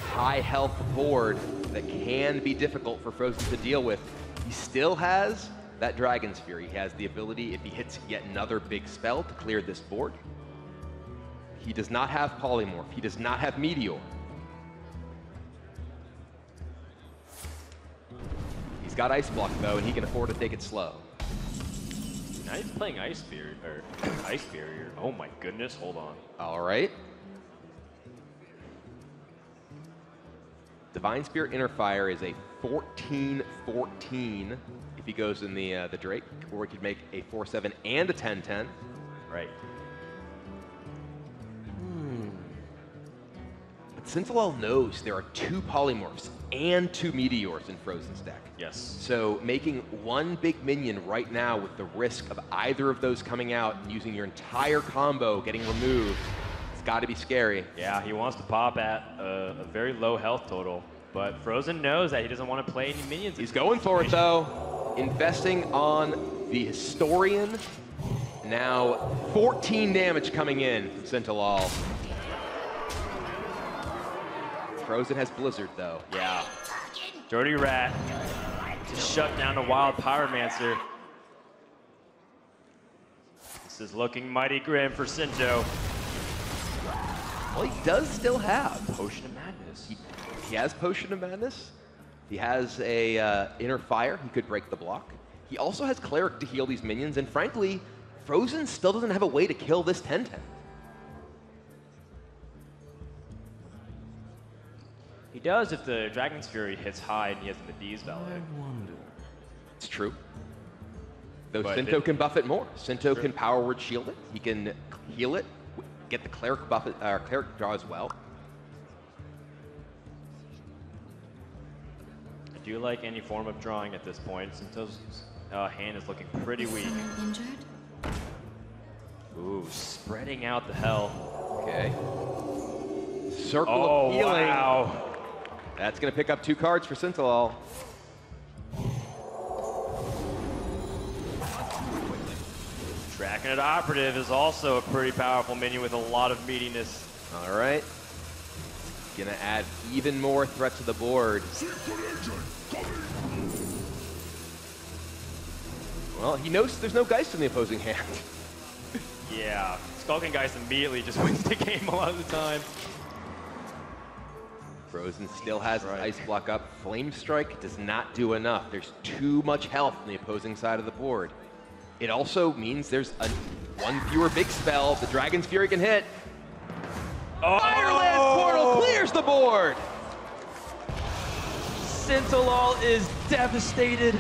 high health board that can be difficult for Fr0zen to deal with. He still has that Dragon's Fury. He has the ability, if he hits yet another big spell, to clear this board. He does not have Polymorph. He does not have Meteor. He's got Ice Block, though, and he can afford to take it slow. Now he's playing Ice Barrier, or Ice Barrier. Oh my goodness, hold on. All right. Divine Spirit Inner Fire is a 14-14 if he goes in the Drake, or he could make a 4-7 and a 10-10. Right. Sintolol knows there are 2 Polymorphs and 2 Meteors in Fr0zen's deck. Yes. So making one big minion right now with the risk of either of those coming out and using your entire combo getting removed, it's got to be scary. Yeah, he wants to pop at a very low health total, but Fr0zen knows that he doesn't want to play any minions. He's going for it, though. Investing on the Historian. Now 14 damage coming in from Sintolol. Fr0zen has Blizzard, though. Yeah. Dirty Rat to shut down the Wild Pyromancer. This is looking mighty grim for Sinto. Well, he does still have Potion of Madness. He has Potion of Madness. He has a Inner Fire. He could break the block. He also has Cleric to heal these minions, and frankly, Fr0zen still doesn't have a way to kill this 10-10. He does if the Dragon's Fury hits high and he has the Medivh valid. It's true. Though Sinto can buff it more. Sinto can Power Word shield it. He can heal it, get the Cleric buff it, Cleric draw as well. I do like any form of drawing at this point. Sinto's hand is looking pretty weak. Injured? Ooh, spreading out the hell. Okay. Circle of healing. Wow. That's going to pick up 2 cards for Sintolol. Draconid Operative is also a pretty powerful minion with a lot of meatiness. All right. Going to add even more threat to the board. Well, he knows there's no Geist in the opposing hand. Yeah, Skulking Geist immediately just wins the game a lot of the time. Fr0zen still has an Ice Block up. Flame Strike does not do enough. There's too much health on the opposing side of the board. It also means there's one fewer big spell the Dragon's Fury can hit. Fireland Portal clears the board! Sintolol is devastated.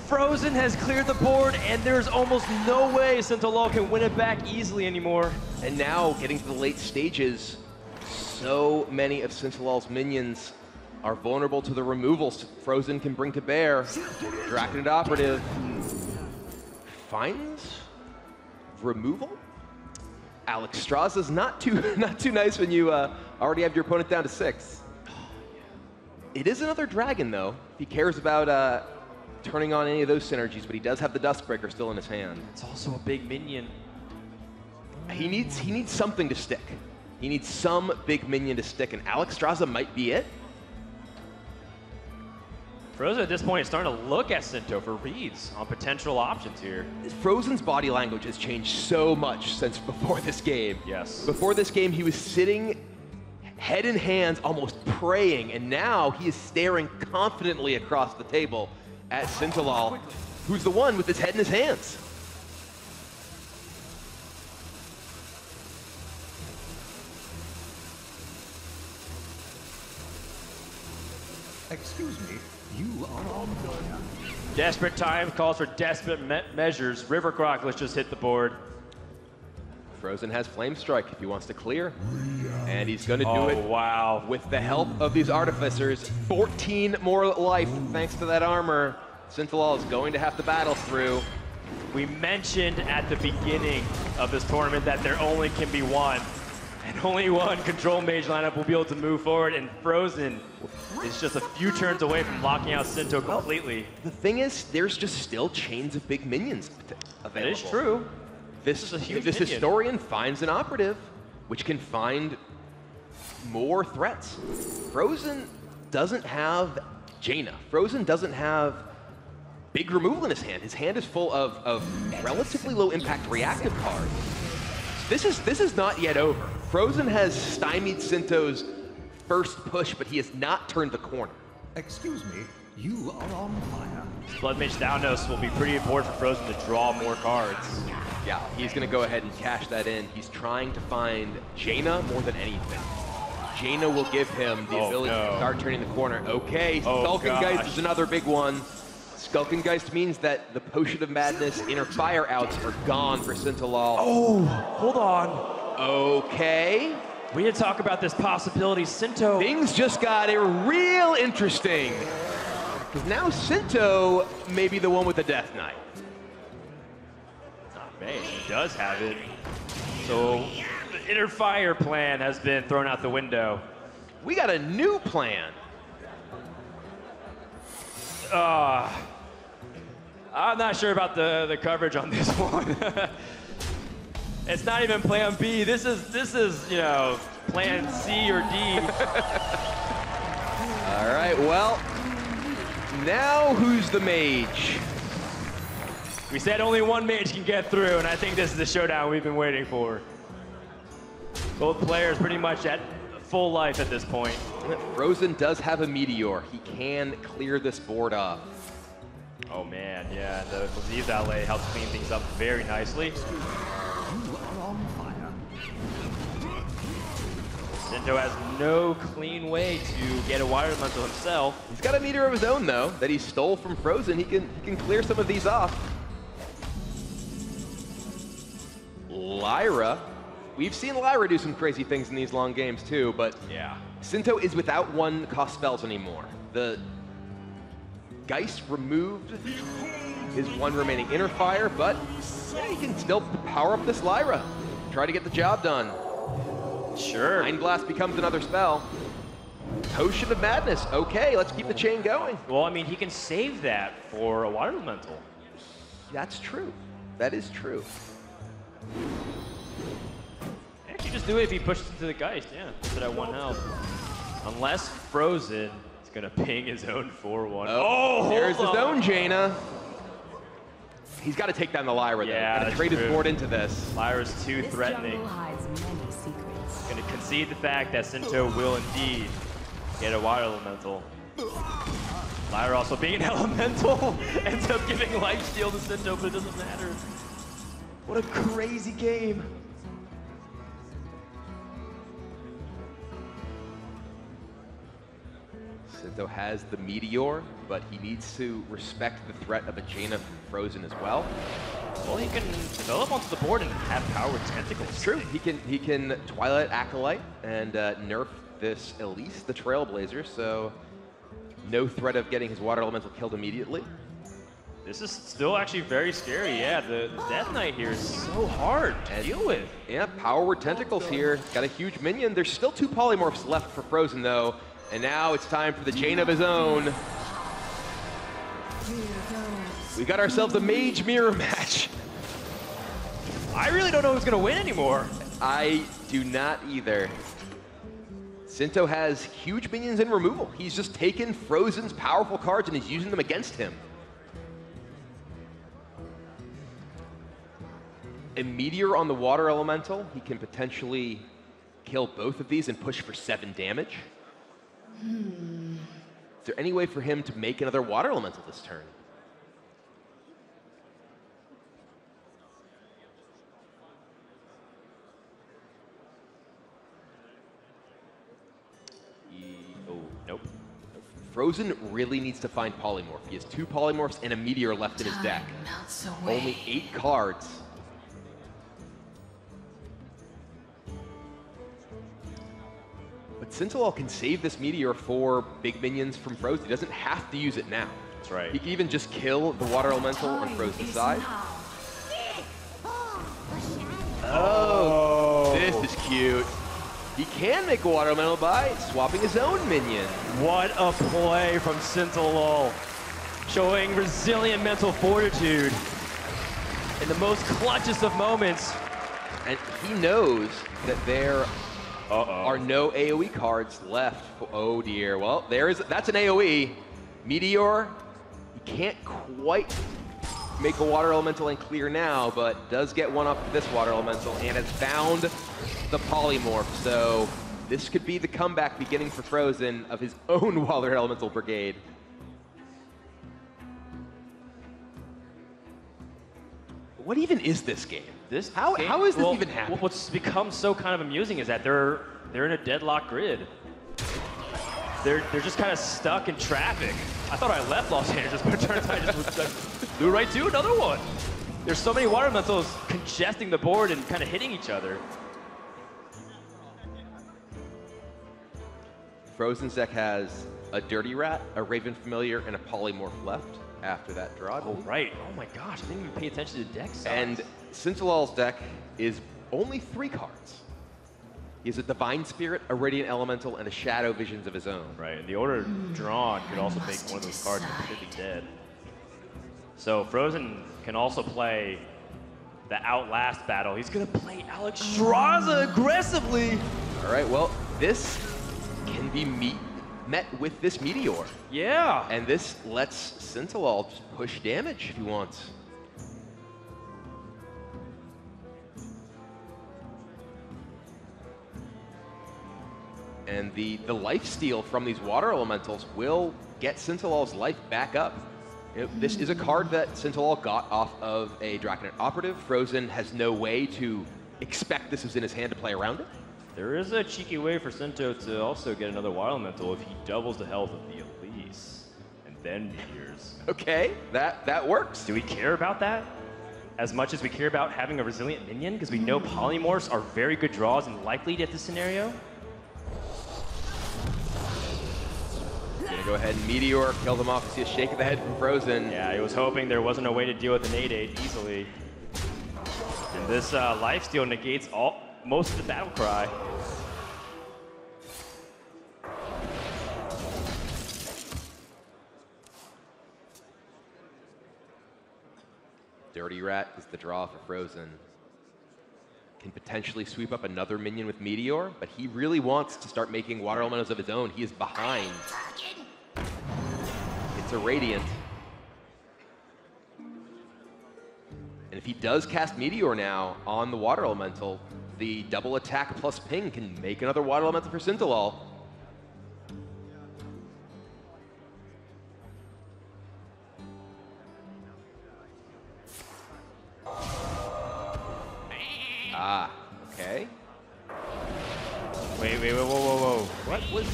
Fr0zen has cleared the board, and there's almost no way Sintolol can win it back easily anymore. And now, getting to the late stages, so many of Sintolol's minions are vulnerable to the removals Fr0zen can bring to bear. Draconid Operative finds removal. Alex Straza's not too nice when you Already have your opponent down to 6. It is another dragon, though. If he cares about turning on any of those synergies, but he does have the Duskbreaker still in his hand. It's also a big minion. He needs something to stick. He needs some big minion to stick, and Alexstrasza might be it. Fr0zen at this point is starting to look at Sinto for reads on potential options here. Fr0zen's body language has changed so much since before this game. Yes. Before this game, he was sitting head in hands, almost praying, and now he is staring confidently across the table at Sintolol, who's the one with his head in his hands. Excuse me, you are on fire. Desperate times calls for desperate measures. River Crockless just hit the board. Fr0zen has Flame Strike if he wants to clear. And he's going to do it wow. with the help of these Artificers. 14 more life thanks to that armor. Sintolol is going to have to battle through. We mentioned at the beginning of this tournament that there only can be one. And only one Control Mage lineup will be able to move forward, and Fr0zen is just a few turns away from locking out Sinto completely. The thing is, there's just still chains of big minions available. That is true. This historian finds an operative, which can find more threats. Fr0zen doesn't have Jaina. Fr0zen doesn't have big removal in his hand. His hand is full of relatively low impact reactive cards. This is not yet over. Fr0zen has stymied Sinto's first push, but he has not turned the corner. Excuse me, you are on fire. Blood Mage Downnos will be pretty important for Fr0zen to draw more cards. Yeah, he's going to go ahead and cash that in. He's trying to find Jaina more than anything. Jaina will give him the ability to start turning the corner. Okay, Skulkengeist is another big one. Skulkengeist means that the Potion of Madness inner fire outs are gone for Sintolol. Oh, hold on. Okay. We need to talk about this possibility. Sinto. Things just got real interesting. Because now Sinto may be the one with the Death Knight. Man, he does have it. So the inner fire plan has been thrown out the window. We got a new plan. I'm not sure about the coverage on this one. It's not even plan B. This is, you know, plan C or D. All right, well, now who's the mage? We said only one mage can get through, and I think this is the showdown we've been waiting for. Both players pretty much at full life at this point. Fr0zen does have a Meteor. He can clear this board up. Oh man, yeah, the disease outlay helps clean things up very nicely. You are on fire. Sinto has no clean way to get a Water Elemental himself. He's got a Meteor of his own, though, that he stole from Fr0zen. He can clear some of these off. Lyra. We've seen Lyra do some crazy things in these long games, too, but yeah, Sinto is without one cost spells anymore. The Geist removed his one remaining inner fire, but yeah, he can still power up this Lyra. Try to get the job done. Sure. Mind Blast becomes another spell. Potion of Madness. Okay, let's keep the chain going. Well, I mean, he can save that for a Water Elemental. That's true. That is true. Actually, just do it if he pushes into the Geist, yeah. Puts it at 1 health. Unless Fr0zen is going to ping his own 4-1. Oh, there's his own Jaina. He's got to take down the Lyra, though. Yeah, got to trade his board into this. Lyra's too threatening. Going to concede the fact that Sinto will indeed get a Water Elemental. Lyra also being an Elemental ends up giving Life Steal to Sinto, but it doesn't matter. What a crazy game. Sinto has the Meteor, but he needs to respect the threat of a Jaina from Fr0zen as well. Well, he can develop onto the board and have power with tentacles. True. He can Twilight Acolyte and nerf this Elise, the Trailblazer, so no threat of getting his Water Elemental killed immediately. This is still actually very scary. Yeah, the Death Knight here is so hard to deal with. Yeah, Power Word Tentacles here. Got a huge minion. There's still 2 polymorphs left for Fr0zen, though. And now it's time for the chain of his own. We got ourselves a Mage Mirror match. I really don't know who's going to win anymore. I do not either. Sinto has huge minions in removal. He's just taken Fr0zen's powerful cards and he's using them against him. A Meteor on the Water Elemental. He can potentially kill both of these and push for 7 damage. Is there any way for him to make another Water Elemental this turn? Oh, nope. Fr0zen really needs to find Polymorph. He has 2 Polymorphs and a Meteor left in his deck. Only 8 cards. But Sintolol can save this Meteor for big minions from Fr0zen. He doesn't have to use it now. That's right. He can even just kill the Water Elemental on Fr0zen's side. Oh, this is cute. He can make a Water Elemental by swapping his own minion. What a play from Sintolol. Showing resilient mental fortitude in the most clutchest of moments. And he knows that there are no AoE cards left. Oh dear, well, that's an AoE. Meteor, he can't quite make a Water Elemental and clear now, but does get one up to this Water Elemental and has found the Polymorph. So this could be the comeback beginning for Fr0zen of his own Water Elemental Brigade. What even is this game? How is this even happening? What's become so kind of amusing is that they're in a deadlock grid. They're just kind of stuck in traffic. I thought I left Los Angeles, but it turns out I just flew right to another one. There's so many Water Elementals congesting the board and kind of hitting each other. Fr0zen's deck has a Dirty Rat, a Raven Familiar, and a Polymorph left after that draw. Oh, right. Oh my gosh, I didn't even pay attention to the deck size. And Sintolol's deck is only 3 cards. He has a Divine Spirit, a Radiant Elemental, and a Shadow Visions of his own. Right, and the order drawn could also make one of those cards completely dead. So Fr0zen can also play the Outlast battle. He's gonna play Alexstrasza aggressively. All right, well, this can be met with this Meteor. Yeah. And this lets Sintolol just push damage if he wants. And the lifesteal from these Water Elementals will get Sintolol's life back up. This is a card that Sintolol got off of a Draconet Operative. Fr0zen has no way to expect this is in his hand to play around it. There is a cheeky way for Sinto to also get another Water Elemental if he doubles the health of the Elise and then Meteors. Okay, that works. Do we care about that as much as we care about having a resilient minion? Because we know Polymorphs are very good draws and likely to get this scenario. Gonna go ahead and Meteor, kill them off. See a shake of the head from Fr0zen. Yeah, he was hoping there wasn't a way to deal with an 8/8 easily. And this lifesteal negates most of the battle cry. Dirty Rat is the draw for Fr0zen. Can potentially sweep up another minion with Meteor, but he really wants to start making Water Elementals of his own. He is behind. It's a Radiant. And if he does cast Meteor now on the Water Elemental, the double attack plus ping can make another Water Elemental for Sintolol. Ah, okay. Wait, whoa. What was...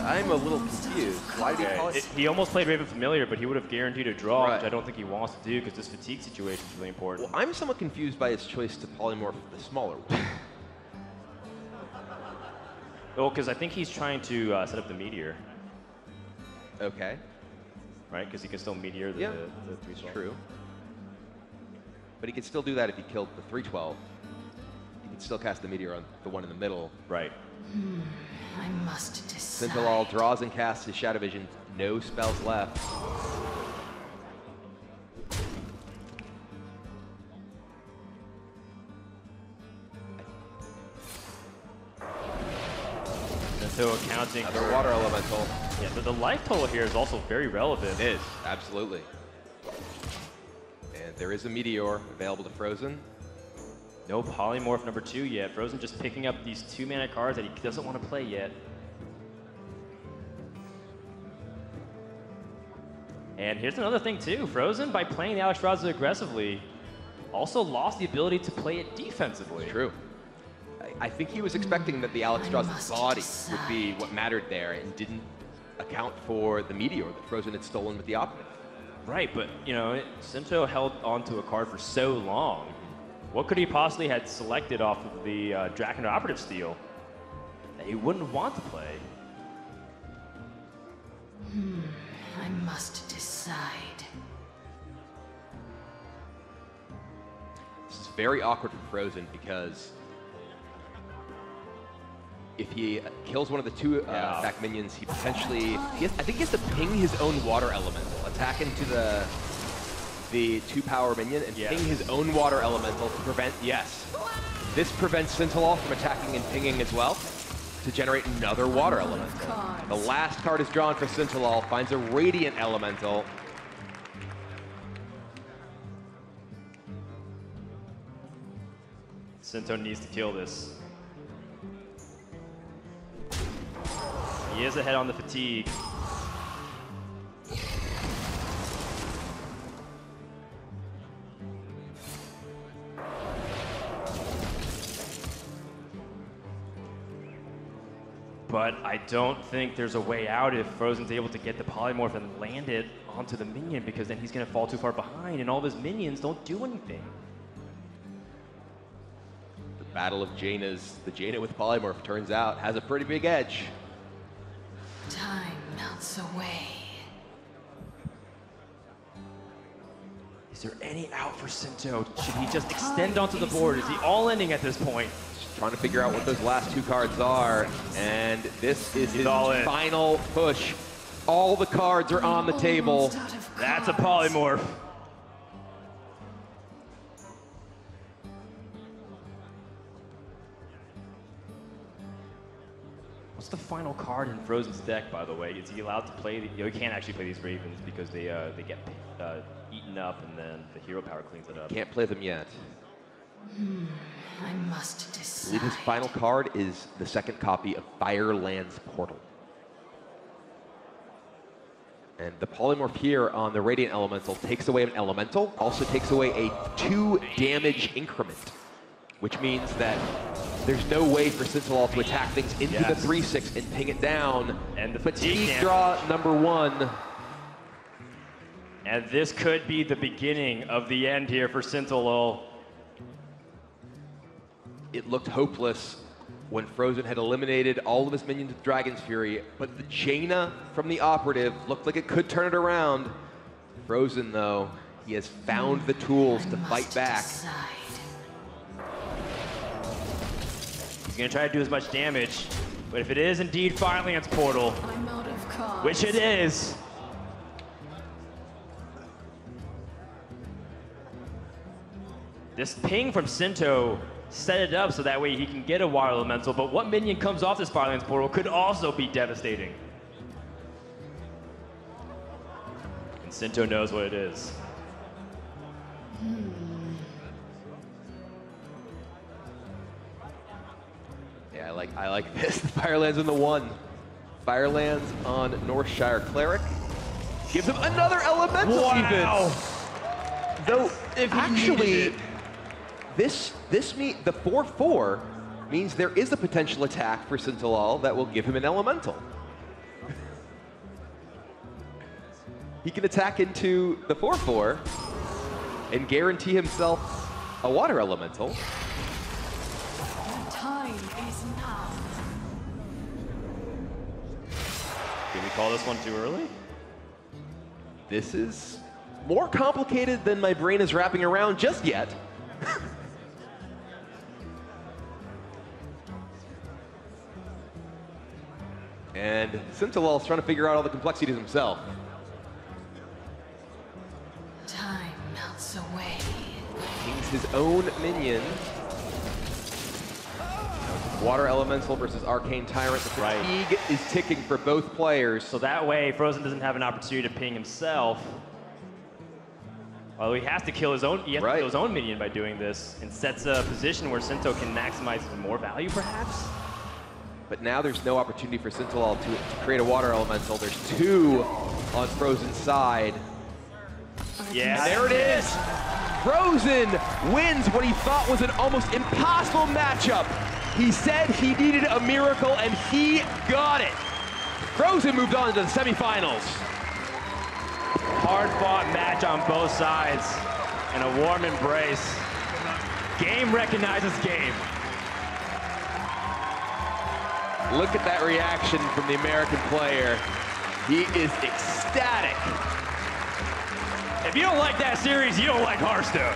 I'm a little confused. Why did he call it? He almost played Raven Familiar, but he would have guaranteed a draw, which I don't think he wants to do because this fatigue situation is really important. Well, I'm somewhat confused by his choice to polymorph the smaller one. Well, because I think he's trying to set up the Meteor. Okay. right? Because he can still meteor the 312. True. But he can still do that if he killed the 312. He can still cast the meteor on the one in the middle. Right. I must decide. Sintolol draws and casts his Shadow Vision. No spells left. So accounting another water elemental. Yeah, but the life total here is also very relevant. It is, absolutely. And there is a meteor available to Fr0zen. No polymorph number 2 yet. Fr0zen just picking up these 2-mana cards that he doesn't want to play yet. And here's another thing too. Fr0zen, by playing the Alexstrasza aggressively, also lost the ability to play it defensively. True. I think he was expecting that the Alexstrasza's body would be what mattered there and didn't account for the meteor that Fr0zen had stolen with the operative. Right, but you know, Sinto held onto a card for so long. What could he possibly had selected off of the Draken Operative Steel that he wouldn't want to play? I must decide. This is very awkward for Fr0zen because if he kills one of the 2 back minions, he potentially, I think he has to ping his own water elemental, attack into the 2-power minion and ping his own water elemental to prevent, this prevents Sintolol from attacking and pinging as well to generate another water elemental. The last card is drawn for Sintolol, finds a Radiant Elemental. Sinto needs to kill this. He is ahead on the fatigue. But I don't think there's a way out if Fr0zen's able to get the polymorph and land it onto the minion, because then he's going to fall too far behind and all of his minions don't do anything. The Battle of Jaina's, the Jaina with polymorph, turns out, has a pretty big edge. Time melts away. Is there any out for Sinto? Should he just extend onto the board? Is he all-ending at this point? Just trying to figure out what those last 2 cards are, and this is his final push. All the cards are on the table. That's a polymorph. What's the final card in Fr0zen's deck, by the way? Is he allowed to play? He can't actually play these Ravens because they get eaten up, and then the hero power cleans it up. Can't play them yet. I must I decide. believe his final card is the 2nd copy of Fireland's Portal. And the polymorph here on the Radiant Elemental takes away an elemental, also takes away a 2 damage increment, which means that there's no way for Sintolol to attack things into the 3/6 and ping it down. And the fatigue draw number 1. And this could be the beginning of the end here for Sintolol. It looked hopeless when Fr0zen had eliminated all of his minions with Dragon's Fury, but the Jaina from the operative looked like it could turn it around. Fr0zen, though, he has found the tools to fight back. He's going to try to do as much damage, but if it is indeed Fireland's Portal, I'm out of cards. which it is, this ping from Sinto set it up so that way he can get a water elemental, but what minion comes off this Fireland's Portal could also be devastating. And Sinto knows what it is. Yeah, I like this. The Firelands on the 1. Firelands on Northshire Cleric. Gives him another elemental even. Though, if actually, the 4/4 means there is a potential attack for Sintolol that will give him an elemental. He can attack into the 4/4 and guarantee himself a water elemental. The time is now. Did we call this one too early? this is more complicated than my brain is wrapping around just yet. And Sintolol's trying to figure out all the complexities himself. Time melts away. King's his own minion. Water Elemental versus Arcane Tyrant. The fatigue is ticking for both players. So that way, Fr0zen doesn't have an opportunity to ping himself. Although he has to kill his own, to kill his own minion by doing this, and sets a position where Sinto can maximize more value, perhaps. But now there's no opportunity for Sintolol to create a Water Elemental. There's 2 on Fr0zen's side. Yeah, there it is. Fr0zen wins what he thought was an almost impossible matchup. He said he needed a miracle, and he got it. Fr0zen moved on to the semifinals. Hard-fought match on both sides, and a warm embrace. Game recognizes game. Look at that reaction from the American player. He is ecstatic. If you don't like that series, you don't like Hearthstone.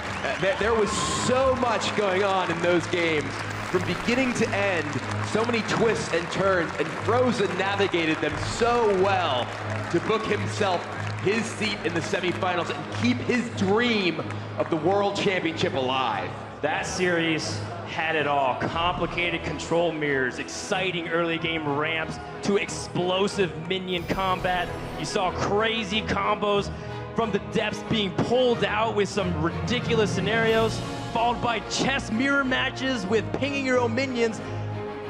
There was so much going on in those games. From beginning to end, so many twists and turns, and Fr0zen navigated them so well to book himself his seat in the semifinals and keep his dream of the World Championship alive. That series had it all. Complicated control mirrors, exciting early game ramps, to explosive minion combat. You saw crazy combos from the depths being pulled out with some ridiculous scenarios, followed by chess mirror matches with pinging your own minions.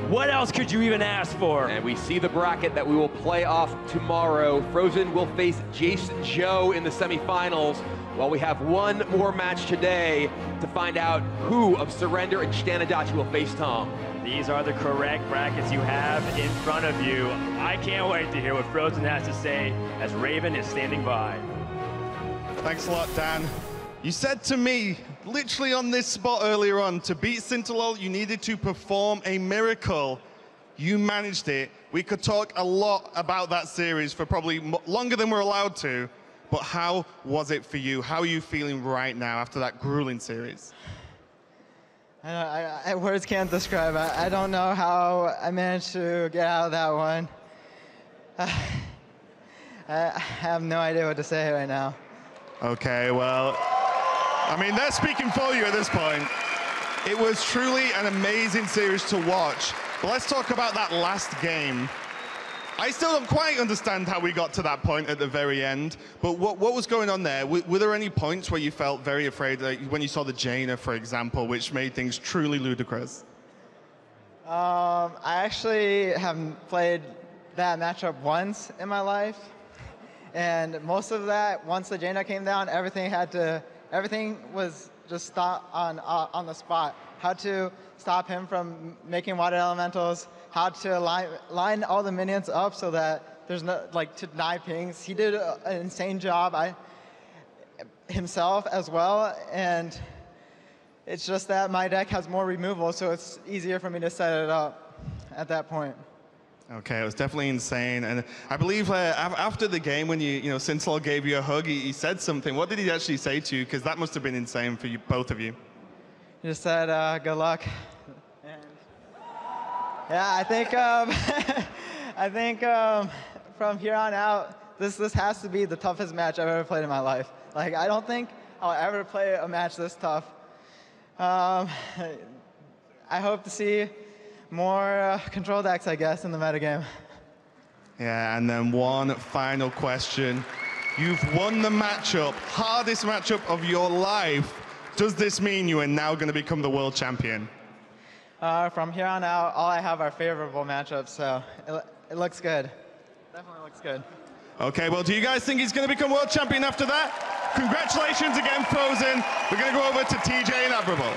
What else could you even ask for? And we see the bracket that we will play off tomorrow. Fr0zen will face Jason Joe in the semifinals, while we have one more match today to find out who of Surrender and Shanadachi will face Tom. These are the correct brackets you have in front of you. I can't wait to hear what Fr0zen has to say as Raven is standing by. Thanks a lot, Dan. You said to me, literally on this spot earlier on, to beat Sintolol, you needed to perform a miracle. You managed it. We could talk a lot about that series for probably longer than we're allowed to, but how was it for you? How are you feeling right now after that grueling series? Words can't describe. I don't know how I managed to get out of that one. I have no idea what to say right now. Okay, well, I mean, they're speaking for you at this point. It was truly an amazing series to watch. But let's talk about that last game. I still don't quite understand how we got to that point at the very end, but what was going on there? Were there any points where you felt very afraid, like when you saw the Jaina, for example, which made things truly ludicrous? I actually have played that matchup once in my life, and most of that, once the Jaina came down, everything was just stopped on the spot. How to stop him from making water elementals, how to line all the minions up so that there's no, to deny pings. He did an insane job himself as well, and it's just that my deck has more removal, so it's easier for me to set it up at that point. Okay, it was definitely insane, and I believe after the game, when Sintolol gave you a hug, he said something. What did he actually say to you? Because that must have been insane for you, both of you. He just said, "Good luck." And yeah, I think from here on out, this has to be the toughest match I've ever played in my life. I don't think I'll ever play a match this tough. I hope to see more control decks, I guess, in the metagame. Yeah, and then one final question. You've won the matchup, hardest matchup of your life. Does this mean you are now going to become the world champion? From here on out, all I have are favorable matchups, so it looks good. Definitely looks good. Okay, well, do you guys think he's going to become world champion after that? Congratulations again, Fr0zen. We're going to go over to TJ and Admirable.